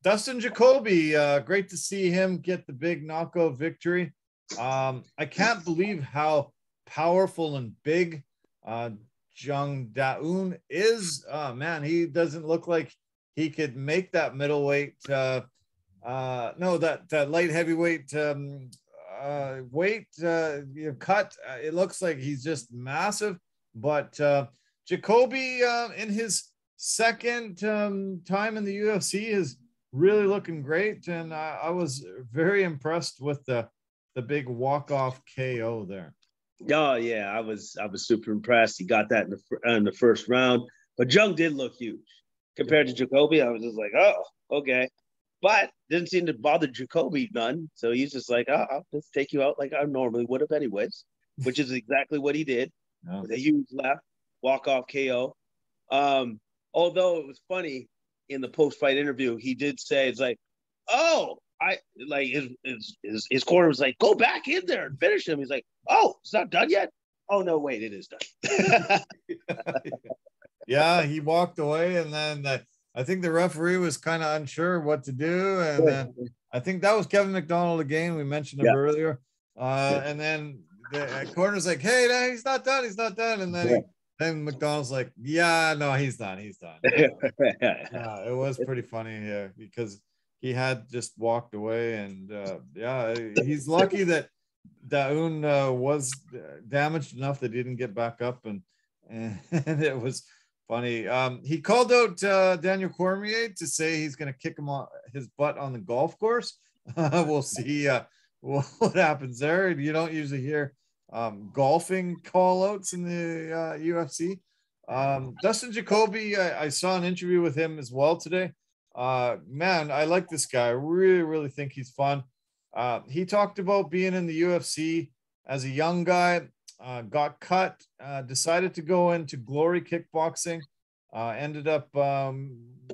Dustin Jacoby, great to see him get the big knockout victory. I can't believe how powerful and big Jung Da-un is. Man, he doesn't look like he could make that middleweight. That light heavyweight weight cut. It looks like he's just massive. But Jacoby in his second time in the UFC is really looking great, and I was very impressed with the big walk-off KO there. Oh yeah, I was super impressed. He got that in the first round, but Jung did look huge compared to Jacoby. I was just like, oh, okay, but didn't seem to bother Jacoby none. So he's just like, oh, I'll just take you out like I normally would have anyways, which is exactly what he did with a huge left walk-off KO. Although it was funny in the post-fight interview, he did say it's like, oh. I like his corner was like, go back in there and finish him. He's like, oh, it's not done yet. Oh no, wait, it is done. Yeah, he walked away, and then I think the referee was kind of unsure what to do, and then I think that was Kevin McDonald again. We mentioned him earlier, and then the corner's like, hey, no, he's not done, and then McDonald's like, yeah, no, he's done. It was pretty funny here because he had just walked away, and he's lucky that Da-un was damaged enough that he didn't get back up, and it was funny. He called out Daniel Cormier to say he's going to kick him on his butt on the golf course. We'll see what happens there. You don't usually hear golfing call outs in the UFC. Dustin Jacoby, I saw an interview with him as well today. Man, I like this guy. I really think he's fun. He talked about being in the UFC as a young guy, got cut, decided to go into Glory Kickboxing, ended up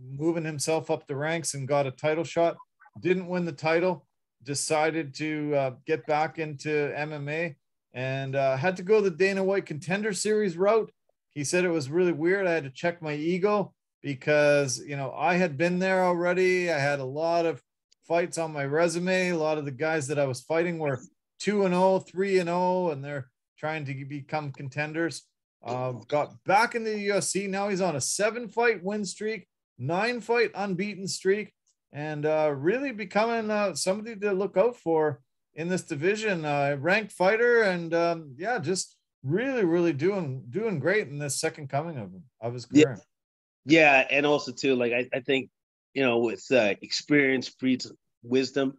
moving himself up the ranks and got a title shot. Didn't win the title, decided to get back into MMA and had to go the Dana White Contender Series route. He said it was really weird. I had to check my ego because, you know, I had been there already. I had a lot of fights on my resume. A lot of the guys that I was fighting were 2-0, 3-0, and they're trying to become contenders. Got back in the UFC. Now he's on a 7-fight win streak, 9-fight unbeaten streak, and really becoming somebody to look out for in this division. Ranked fighter, and yeah, just really doing great in this second coming of his career. Yeah, and also too, like I think, you know, with experience breeds wisdom,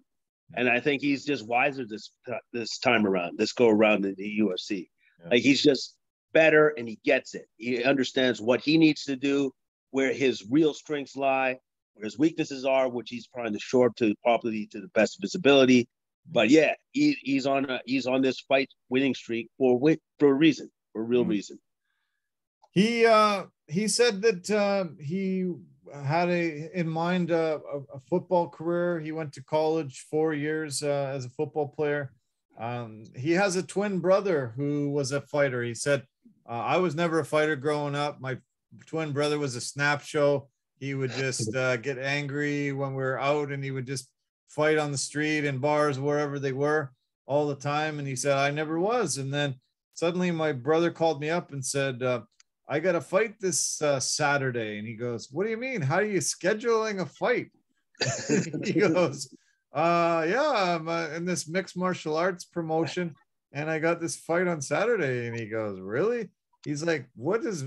and I think he's just wiser this time around, this go around in the UFC. Yeah. Like he's just better, and he gets it. He understands what he needs to do, where his real strengths lie, where his weaknesses are, which he's trying to shore up to properly to the best of his ability. But yeah, he's on this fight winning streak for a reason, for a real reason. He said that he had in mind a football career. He went to college 4 years as a football player. He has a twin brother who was a fighter. He said, I was never a fighter growing up. My twin brother was a snap show. He would just get angry when we were out, and he would just fight on the street and bars, wherever they were, all the time. And he said, I never was. And then suddenly my brother called me up and said, I got to fight this Saturday. And he goes, what do you mean? How are you scheduling a fight? He goes, yeah, I'm in this mixed martial arts promotion, and I got this fight on Saturday. And he goes, really? He's like, what's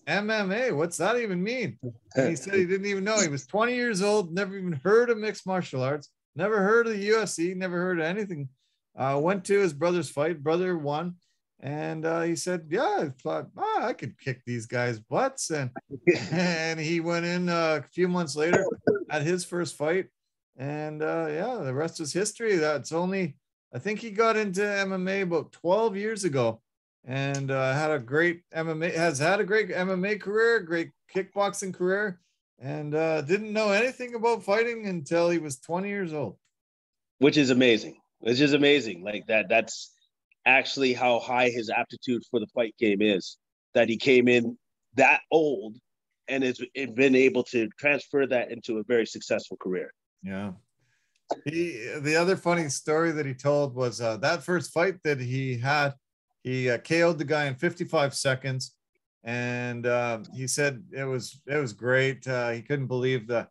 MMA? What's that even mean? And he said he didn't even know. He was 20 years old, never even heard of mixed martial arts, never heard of the UFC, never heard of anything. Went to his brother's fight. Brother won. And he said, yeah, I thought, I could kick these guys' butts. And he went in a few months later at his first fight. And yeah, the rest is history. I think he got into MMA about 12 years ago, and has had a great MMA career, great kickboxing career, and didn't know anything about fighting until he was 20 years old. Which is amazing. Like that's actually how high his aptitude for the fight game is, that he came in that old and has been able to transfer that into a very successful career. Yeah. The other funny story that he told was that first fight that he had, he KO'd the guy in 55 seconds. And he said it was great. He couldn't believe the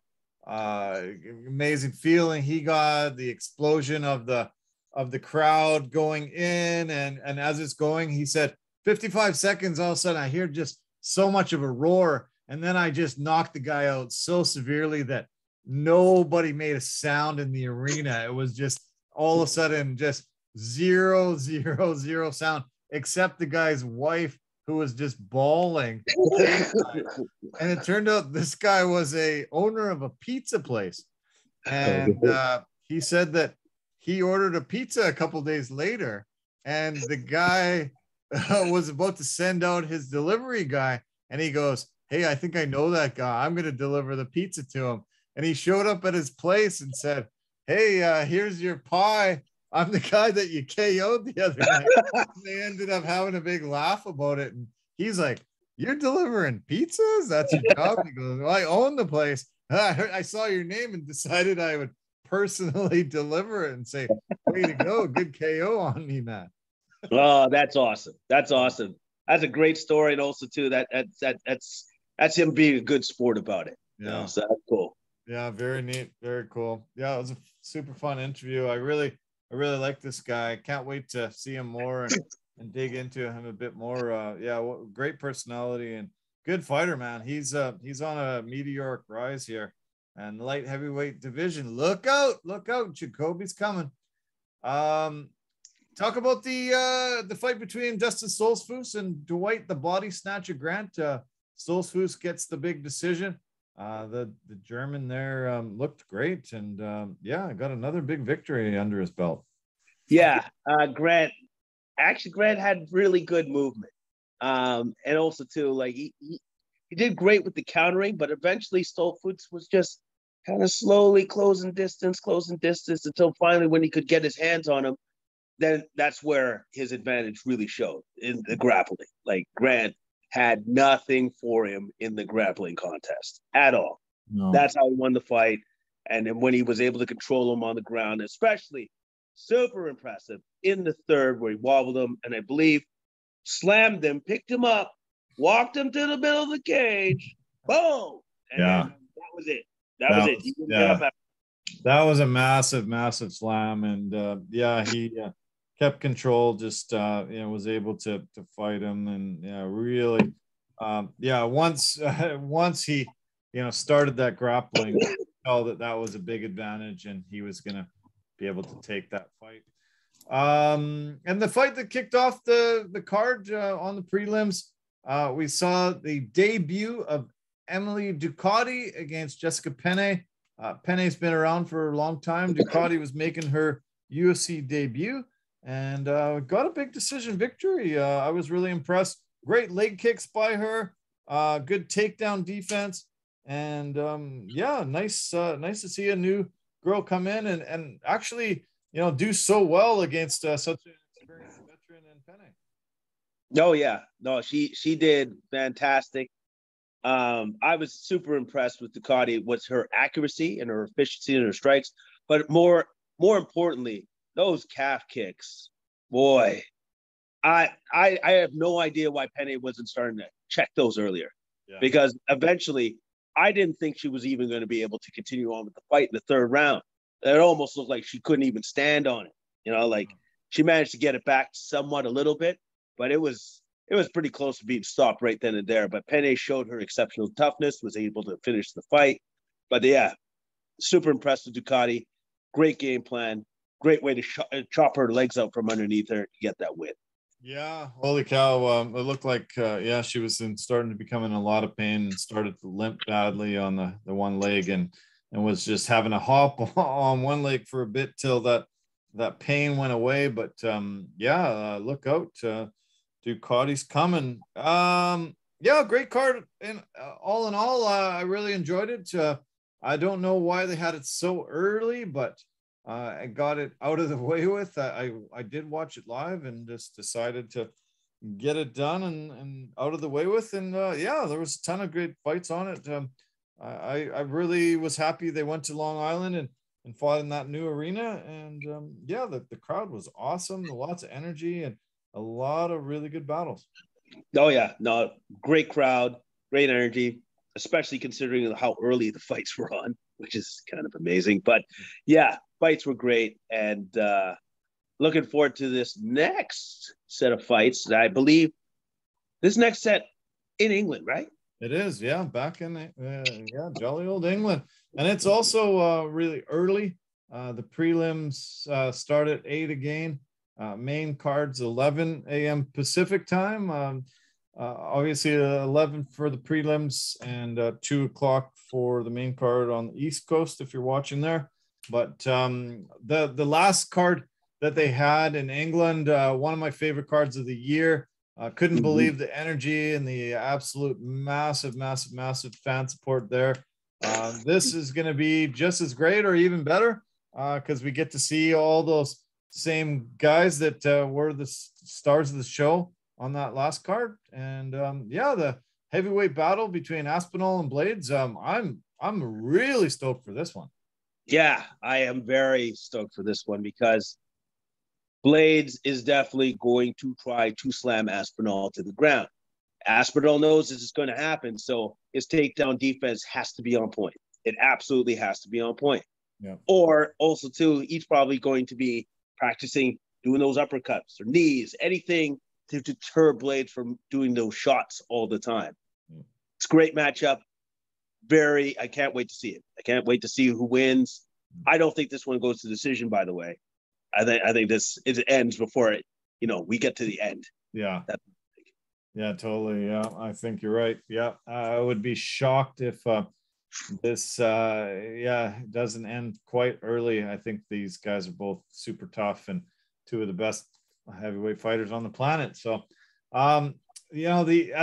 amazing feeling he got, the explosion of the crowd going in. And as it's going, he said 55 seconds, all of a sudden I hear just so much of a roar. And then I just knocked the guy out so severely that nobody made a sound in the arena. It was just all of a sudden just zero sound, except the guy's wife, who was just bawling. And it turned out this guy was a owner of a pizza place. And he said that he ordered a pizza a couple days later, and the guy was about to send out his delivery guy. And he goes, hey, I think I know that guy. I'm going to deliver the pizza to him. And he showed up at his place and said, hey, here's your pie. I'm the guy that you KO'd the other night. They ended up having a big laugh about it. And he's like, you're delivering pizzas? That's your job? He goes, well, I own the place. I saw your name and decided I would personally deliver it and say, way to go. Good KO on me, man. Oh, that's awesome. That's awesome. That's a great story. And also too, that's him being a good sport about it. Yeah. You know, so that's cool. Yeah, very neat. Very cool. Yeah, it was a super fun interview. I really like this guy. Can't wait to see him more and dig into him a bit more. Yeah, great personality and good fighter, man. He's on a meteoric rise here. And light heavyweight division. Look out, Jacoby's coming. Talk about the fight between Dustin Stoltzfus and Dwight the Body Snatcher Grant. Stoltzfus gets the big decision. the German there looked great, and yeah, got another big victory under his belt. Yeah, Grant had really good movement, and also too, like he did great with the countering, but eventually Stoltzfus was just kind of slowly closing distance until finally, when he could get his hands on him, then that's where his advantage really showed in the grappling. Like Grant had nothing for him in the grappling contest at all. No. That's how he won the fight. And then when he was able to control him on the ground, especially super impressive in the third, where he wobbled him and I believe slammed him, picked him up, walked him to the middle of the cage, boom, and then that was it. That was it. He didn't get up after. That was a massive, massive slam, and yeah, he kept control. Just was able to fight him, and really, once he started that grappling, tell that was a big advantage, and he was gonna be able to take that fight. And the fight that kicked off the card on the prelims, we saw the debut of Emily Ducati against Jessica Penne. Penne's been around for a long time. Ducati was making her UFC debut and got a big decision victory. I was really impressed. Great leg kicks by her. Good takedown defense. And nice to see a new girl come in and actually, do so well against such an experienced veteran in Penne. Oh yeah, no, she did fantastic. I was super impressed with Ducati. What's her accuracy and her efficiency and her strikes, but more importantly, those calf kicks. Boy, I have no idea why Penne wasn't starting to check those earlier, because eventually I didn't think she was even going to be able to continue on with the fight in the third round. It almost looked like she couldn't even stand on it. She managed to get it back somewhat a little bit, but it was pretty close to being stopped right then and there. But Penne showed her exceptional toughness, was able to finish the fight. But yeah, super impressed with Ducati. Great game plan. Great way to chop her legs out from underneath her to get that win. Yeah, holy cow. It looked like, she was starting to become in a lot of pain and started to limp badly on the one leg and was just having a hop on one leg for a bit till that pain went away. But look out. Ducati's coming. Great card. And all in all, I really enjoyed it. I don't know why they had it so early, but I got it out of the way with. I did watch it live and just decided to get it done and out of the way with. And there was a ton of great fights on it. I really was happy they went to Long Island and fought in that new arena. And the crowd was awesome. Lots of energy and a lot of really good battles. Oh yeah, no, great crowd, great energy, especially considering how early the fights were on, which is kind of amazing. But yeah, fights were great, and looking forward to this next set of fights. I believe this next set in England, right? It is, yeah, back in jolly old England, and it's also really early. The prelims start at 8 again. Main card's 11 a.m. Pacific time. Obviously 11 for the prelims and 2 o'clock for the main card on the East Coast if you're watching there. But the last card that they had in England, one of my favorite cards of the year. Couldn't believe the energy and the absolute massive fan support there. This is going to be just as great or even better because we get to see all those same guys that were the stars of the show on that last card. And the heavyweight battle between Aspinall and Blades. I'm really stoked for this one. Yeah, I am very stoked for this one because Blades is definitely going to try to slam Aspinall to the ground. Aspinall knows this is going to happen, so his takedown defense has to be on point. It absolutely has to be on point. Yeah. Or also, too, he's probably going to be practicing doing those uppercuts or knees, anything to deter Blades from doing those shots all the time. Yeah. It's a great matchup. I can't wait to see it. I can't wait to see who wins. I don't think this one goes to decision, by the way. I think it ends before we get to the end. Yeah. Yeah, totally. Yeah, I think you're right. Yeah, I would be shocked if this doesn't end quite early. I think these guys are both super tough and two of the best heavyweight fighters on the planet. So, as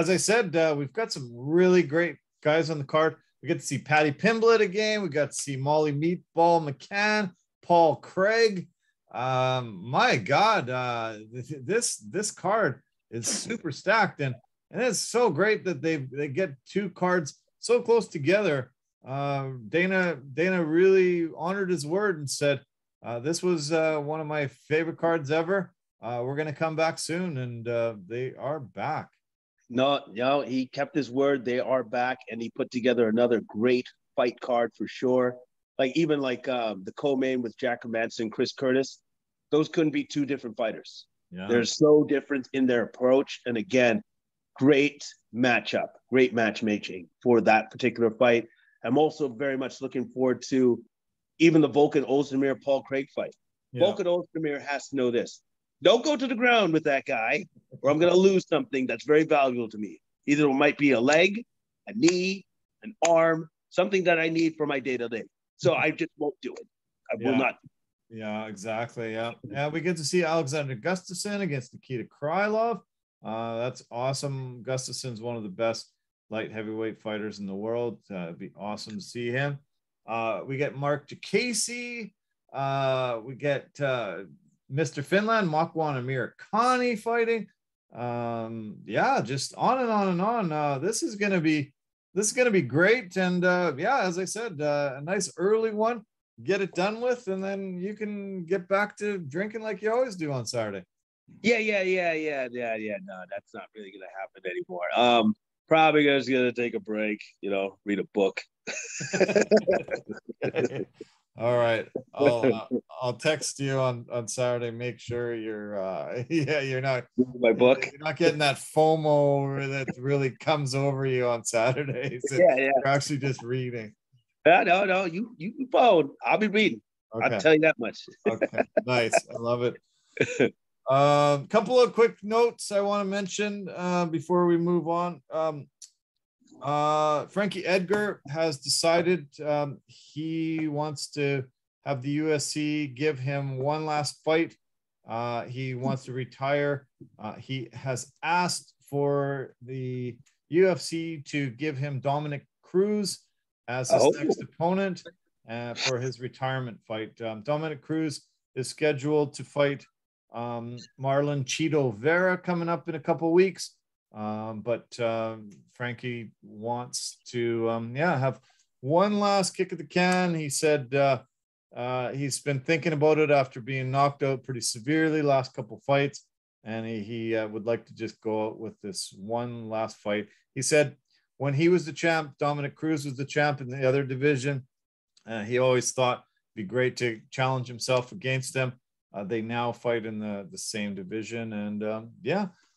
I said, we've got some really great guys on the card. We get to see Paddy Pimblett again. We got to see Molly Meatball McCann, Paul Craig. My God, this card is super stacked, and it's so great that they get two cards so close together. Dana really honored his word and said, this was one of my favorite cards ever. We're going to come back soon, and they are back. No, he kept his word. They are back, and he put together another great fight card for sure. Even the co-main with Jack Hermanson, Chris Curtis, those couldn't be two different fighters. Yeah. They're so different in their approach. And again, great matchup, great matchmaking for that particular fight. I'm also very much looking forward to even the Volkan Ozdemir Paul Craig fight. Yeah. Volkan Ozdemir has to know this. Don't go to the ground with that guy, or I'm going to lose something that's very valuable to me. Either it might be a leg, a knee, an arm, something that I need for my day-to-day. So I just won't do it. I will not. Yeah, exactly. Yeah, we get to see Alexander Gustafsson against Nikita Krylov. That's awesome. Gustafsson's one of the best light heavyweight fighters in the world. It'd be awesome to see him. We get Mark Jacasey. We get Mr. Finland, Makwan Amir Khani fighting. Just on and on and on. This is gonna be great. And as I said, a nice early one. Get it done with, and then you can get back to drinking like you always do on Saturday. Yeah. No, that's not really gonna happen anymore. Probably just gonna take a break, read a book. All right. I'll text you on Saturday. Make sure you're not my book. You're not getting that FOMO that really comes over you on Saturdays. You're actually just reading. No. You phone. I'll be reading. Okay. I'll tell you that much. Okay. Nice. I love it. Couple of quick notes I want to mention before we move on. Frankie Edgar has decided he wants to have the UFC give him one last fight. He wants to retire. He has asked for the UFC to give him Dominic Cruz as his next opponent for his retirement fight. Dominic Cruz is scheduled to fight Marlon Chito Vera coming up in a couple weeks. But Frankie wants to have one last kick at the can. He said he's been thinking about it after being knocked out pretty severely last couple fights, and he would like to just go out with this one last fight. He said when he was the champ, Dominic Cruz was the champ in the other division. He always thought it'd be great to challenge himself against him. They now fight in the same division, and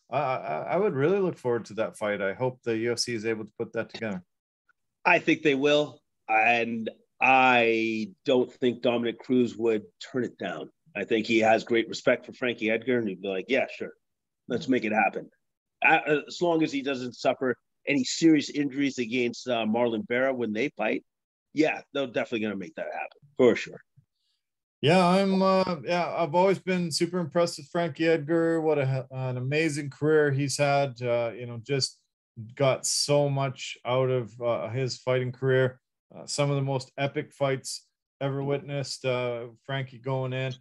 I would really look forward to that fight. I hope the UFC is able to put that together. I think they will, and I don't think Dominic Cruz would turn it down. I think he has great respect for Frankie Edgar, and he'd be like, yeah, sure, let's make it happen. As long as he doesn't suffer any serious injuries against Marlon Vera when they fight, they're definitely going to make that happen, for sure. Yeah, I've always been super impressed with Frankie Edgar. What an amazing career he's had. Just got so much out of his fighting career. Some of the most epic fights ever witnessed. Frankie going in.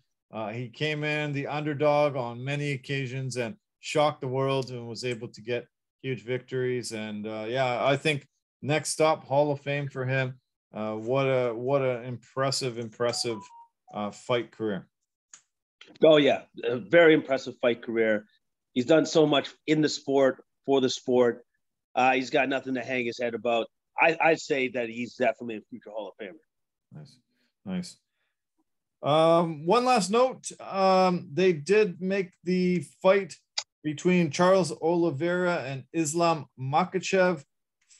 He came in the underdog on many occasions and shocked the world and was able to get huge victories. And I think next stop, Hall of Fame for him. What a impressive fight career. Oh yeah, a very impressive fight career. He's done so much in the sport, for the sport. He's got nothing to hang his head about. I'd say that he's definitely a future Hall of Famer. Nice. One last note. They did make the fight between Charles Oliveira and Islam Makachev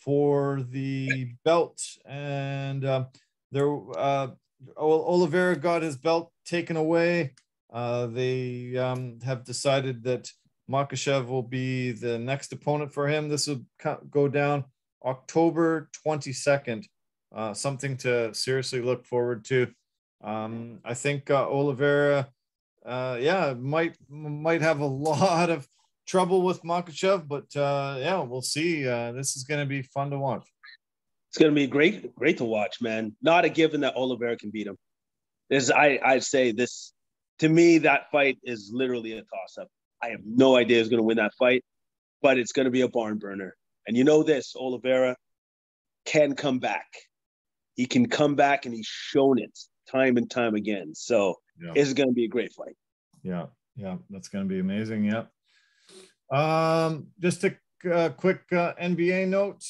for the belt, and Oliveira got his belt taken away. They have decided that Makachev will be the next opponent for him. This will go down October 22nd. something to seriously look forward to. I think Oliveira, might have a lot of trouble with Makachev, but we'll see. This is going to be fun to watch. It's going to be great to watch, man. Not a given that Oliveira can beat him. I'd say this, to me, that fight is literally a toss-up. I have no idea who's going to win that fight, but it's going to be a barn burner. And you know this, Oliveira can come back. He can come back, and he's shown it time and time again. So it's going to be a great fight. Yeah, that's going to be amazing. Yeah. Just a quick NBA note.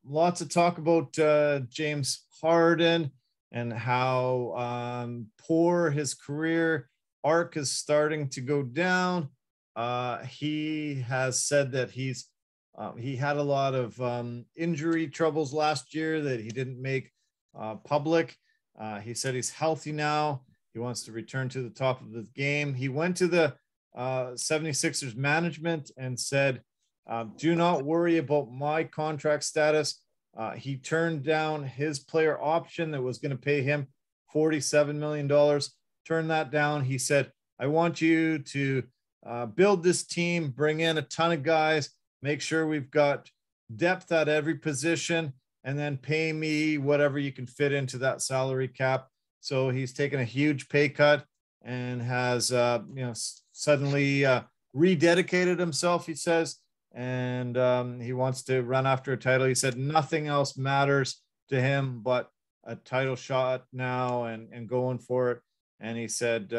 Lots of talk about James Harden and how poor his career arc is starting to go down. He has said that he had a lot of injury troubles last year that he didn't make public. He said he's healthy now. He wants to return to the top of the game. He went to the 76ers management and said, do not worry about my contract status. He turned down his player option that was going to pay him $47 million. Turned that down. He said, I want you to build this team, bring in a ton of guys, make sure we've got depth at every position, and then pay me whatever you can fit into that salary cap. So he's taken a huge pay cut and has, suddenly rededicated himself, he says, and he wants to run after a title. He said nothing else matters to him but a title shot now and going for it. And he said,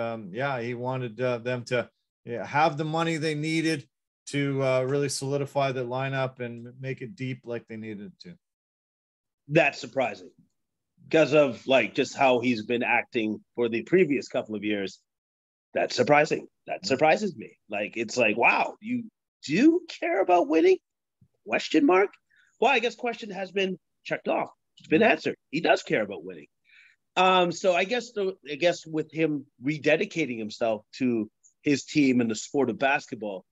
he wanted them to have the money they needed to really solidify the lineup and make it deep like they needed to. That's surprising because of just how he's been acting for the previous couple of years. That's surprising. That surprises me. It's wow, you do care about winning? Question mark? Well, I guess question has been checked off. It's been answered. He does care about winning. So I guess with him rededicating himself to his team and the sport of basketball,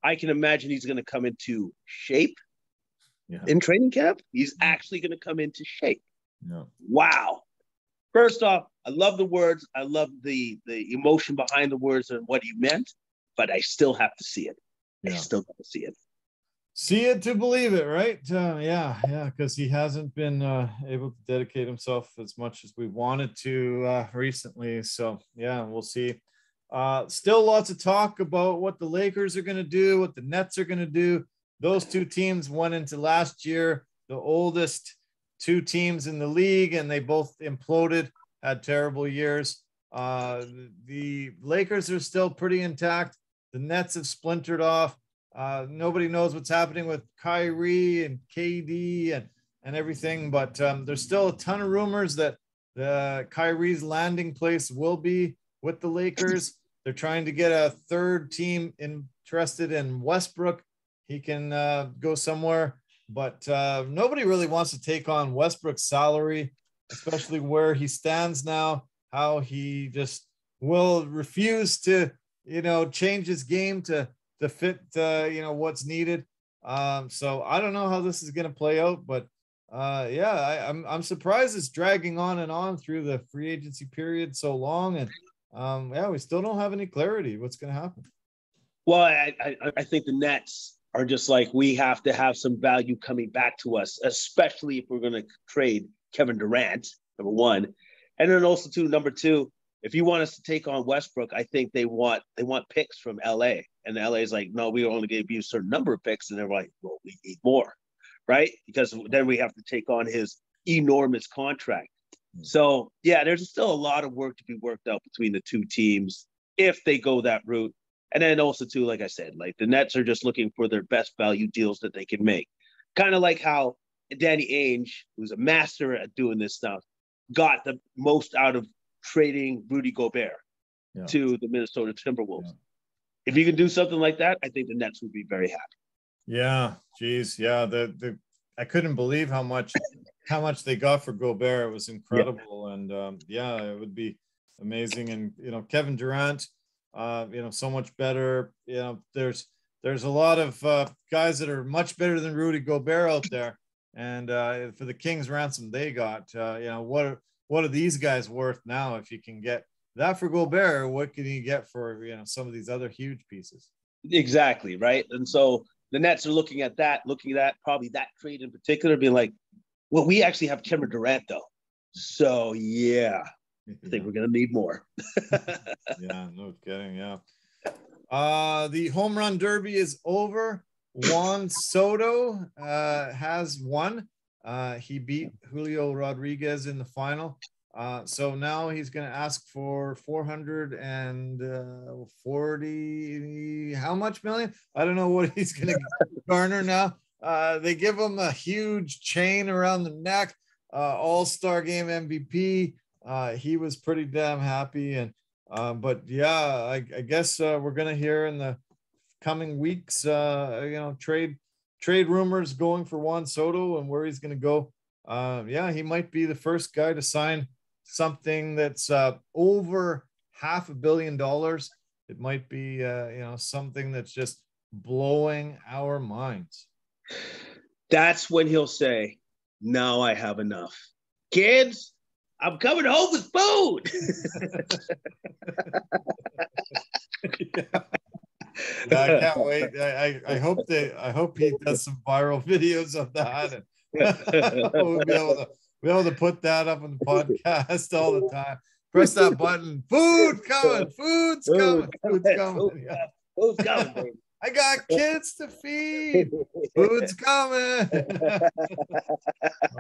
I can imagine he's going to come into shape in training camp. He's actually going to come into shape. Yeah. Wow. First off, I love the words. I love the emotion behind the words and what he meant, but I still have to see it. I still have to see it. See it to believe it, right? Because he hasn't been able to dedicate himself as much as we wanted to recently. So, we'll see. Still lots of talk about what the Lakers are going to do, what the Nets are going to do. Those two teams went into last year, the oldest two teams in the league, and they both imploded, had terrible years. The Lakers are still pretty intact. The Nets have splintered off. Nobody knows what's happening with Kyrie and KD and everything, but there's still a ton of rumors that Kyrie's landing place will be with the Lakers. They're trying to get a third team interested in Westbrook. He can go somewhere, but nobody really wants to take on Westbrook's salary, especially where he stands now, how he just will refuse to, change his game to fit, what's needed. So I don't know how this is going to play out, but I'm surprised it's dragging on and on through the free agency period so long. And we still don't have any clarity what's going to happen. Well, I think the Nets are just we have to have some value coming back to us, especially if we're going to trade Kevin Durant, number one. And then also number two, if you want us to take on Westbrook, I think they want picks from LA. And LA is no, we only gave you a certain number of picks. And they're well, we need more, right? Because then we have to take on his enormous contract. So, there's still a lot of work to be worked out between the two teams if they go that route. And then also, too, like I said, the Nets are just looking for their best value deals that they can make. Kind of like how Danny Ainge, who's a master at doing this stuff, got the most out of trading Rudy Gobert to the Minnesota Timberwolves. If you can do something like that, I think the Nets would be very happy. Yeah, geez. Yeah, I couldn't believe how much they got for Gobert. It was incredible. And it would be amazing. And Kevin Durant, so much better. There's a lot of guys that are much better than Rudy Gobert out there. And for the King's ransom they got, what are these guys worth now? If you can get that for Gobert, what can you get for some of these other huge pieces? Exactly, right. And so the Nets are looking at probably that trade in particular, being like, well, we actually have Kevin Durant though, so yeah. I think we're gonna need more. Yeah, no kidding. Yeah. The home run derby is over. Juan Soto has won. He beat Julio Rodriguez in the final. So now he's going to ask for 440. How much million? I don't know what he's going to garner now. They give him a huge chain around the neck. All-Star game MVP. He was pretty damn happy. And but yeah, I guess we're going to hear in the coming weeks, trade rumors going for Juan Soto and where he's going to go. He might be the first guy to sign something that's over $500 million. It might be, something that's just blowing our minds. That's when he'll say, now I have enough. Kids, I'm coming home with food. Yeah, I can't wait. I hope he does some viral videos of that, and we'll be able to put that up on the podcast all the time. Press that button. Food's coming. Food's coming. Yeah. Food's coming, baby. I got kids to feed. Food's coming.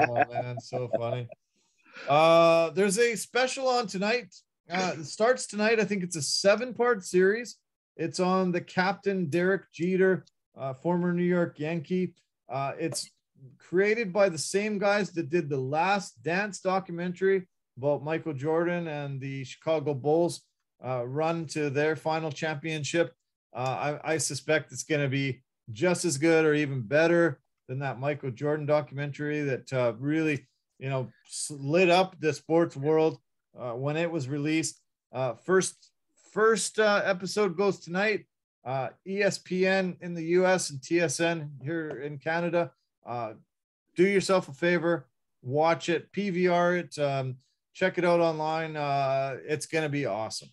Oh man, so funny. There's a special on tonight. It starts tonight. I think it's a 7-part series. It's on the captain, Derek Jeter, former New York Yankee. It's created by the same guys that did the Last Dance documentary about Michael Jordan and the Chicago Bulls run to their final championship. I suspect it's going to be just as good or even better than that Michael Jordan documentary that really, lit up the sports world when it was released. First episode goes tonight. ESPN in the US and TSN here in Canada. Do yourself a favor, watch it, PVR it, check it out online. It's going to be awesome.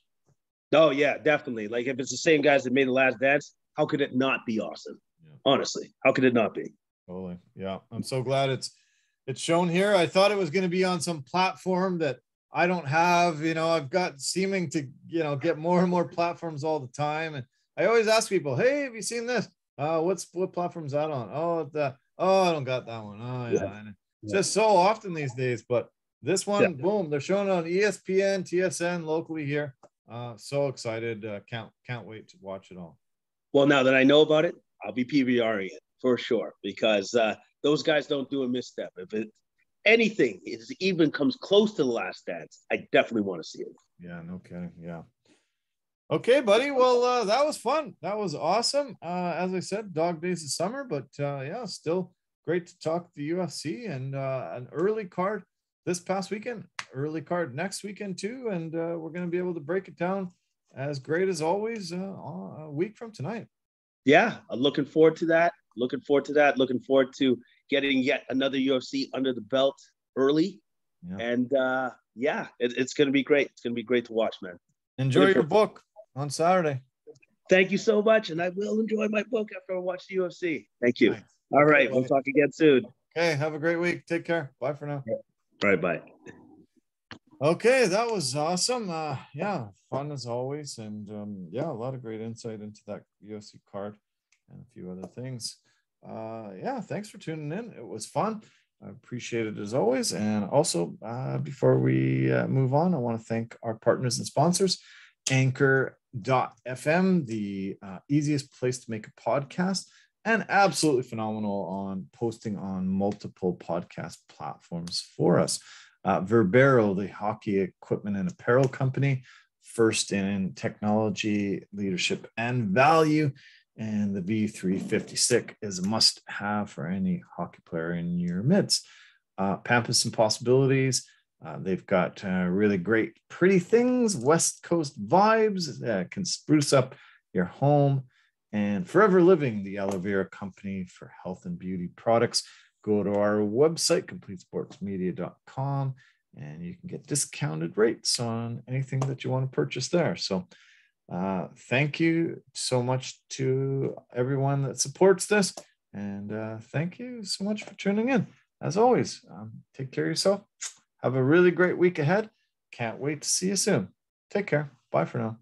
Oh, yeah, definitely. Like, if it's the same guys that made The Last Dance, how could it not be awesome? Yeah. Honestly, how could it not be? Totally. Yeah, I'm so glad it's shown here. I thought it was going to be on some platform that I don't have. I've got seeming to, get more and more platforms all the time. And I always ask people, hey, have you seen this? What platform's that on? I don't got that one. Oh, yeah. And it's just so often these days. But this one, boom, they're showing it on ESPN, TSN locally here. So excited. Can't wait to watch it all. Well, now that I know about it, I'll be PVRing it for sure, because those guys don't do a misstep. If anything even comes close to The Last Dance, I definitely want to see it. Yeah, no kidding. Yeah. Okay, buddy. Well, that was fun. That was awesome. As I said, dog days of summer, but still great to talk the UFC and an early card this past weekend, early card next weekend too. And we're going to be able to break it down as great as always a week from tonight. Yeah, I'm looking forward to that. Looking forward to getting yet another UFC under the belt early. Yeah. And it's going to be great. It's going to be great to watch, man. Enjoy your book on Saturday. Thank you so much. And I will enjoy my book after I watch the UFC. Thank you. Nice. All right. We'll talk again soon. Okay. Have a great week. Take care. Bye for now. All right. Bye. Okay. That was awesome. Fun as always. And a lot of great insight into that UFC card and a few other things. Thanks for tuning in. It was fun. I appreciate it as always. And also, before we move on, I want to thank our partners and sponsors. Anchor.fm, the easiest place to make a podcast, and absolutely phenomenal on posting on multiple podcast platforms for us. Verbero, the hockey equipment and apparel company, first in technology, leadership, and value. And the V350 stick is a must-have for any hockey player in your midst. Pampas and Possibilities. They've got really great, pretty things, West Coast vibes that can spruce up your home. And Forever Living, the Oliveira company for health and beauty products. go to our website, completesportsmedia.com, and you can get discounted rates on anything that you want to purchase there. So thank you so much to everyone that supports this. And thank you so much for tuning in. As always, take care of yourself. Have a really great week ahead. Can't wait to see you soon. Take care. Bye for now.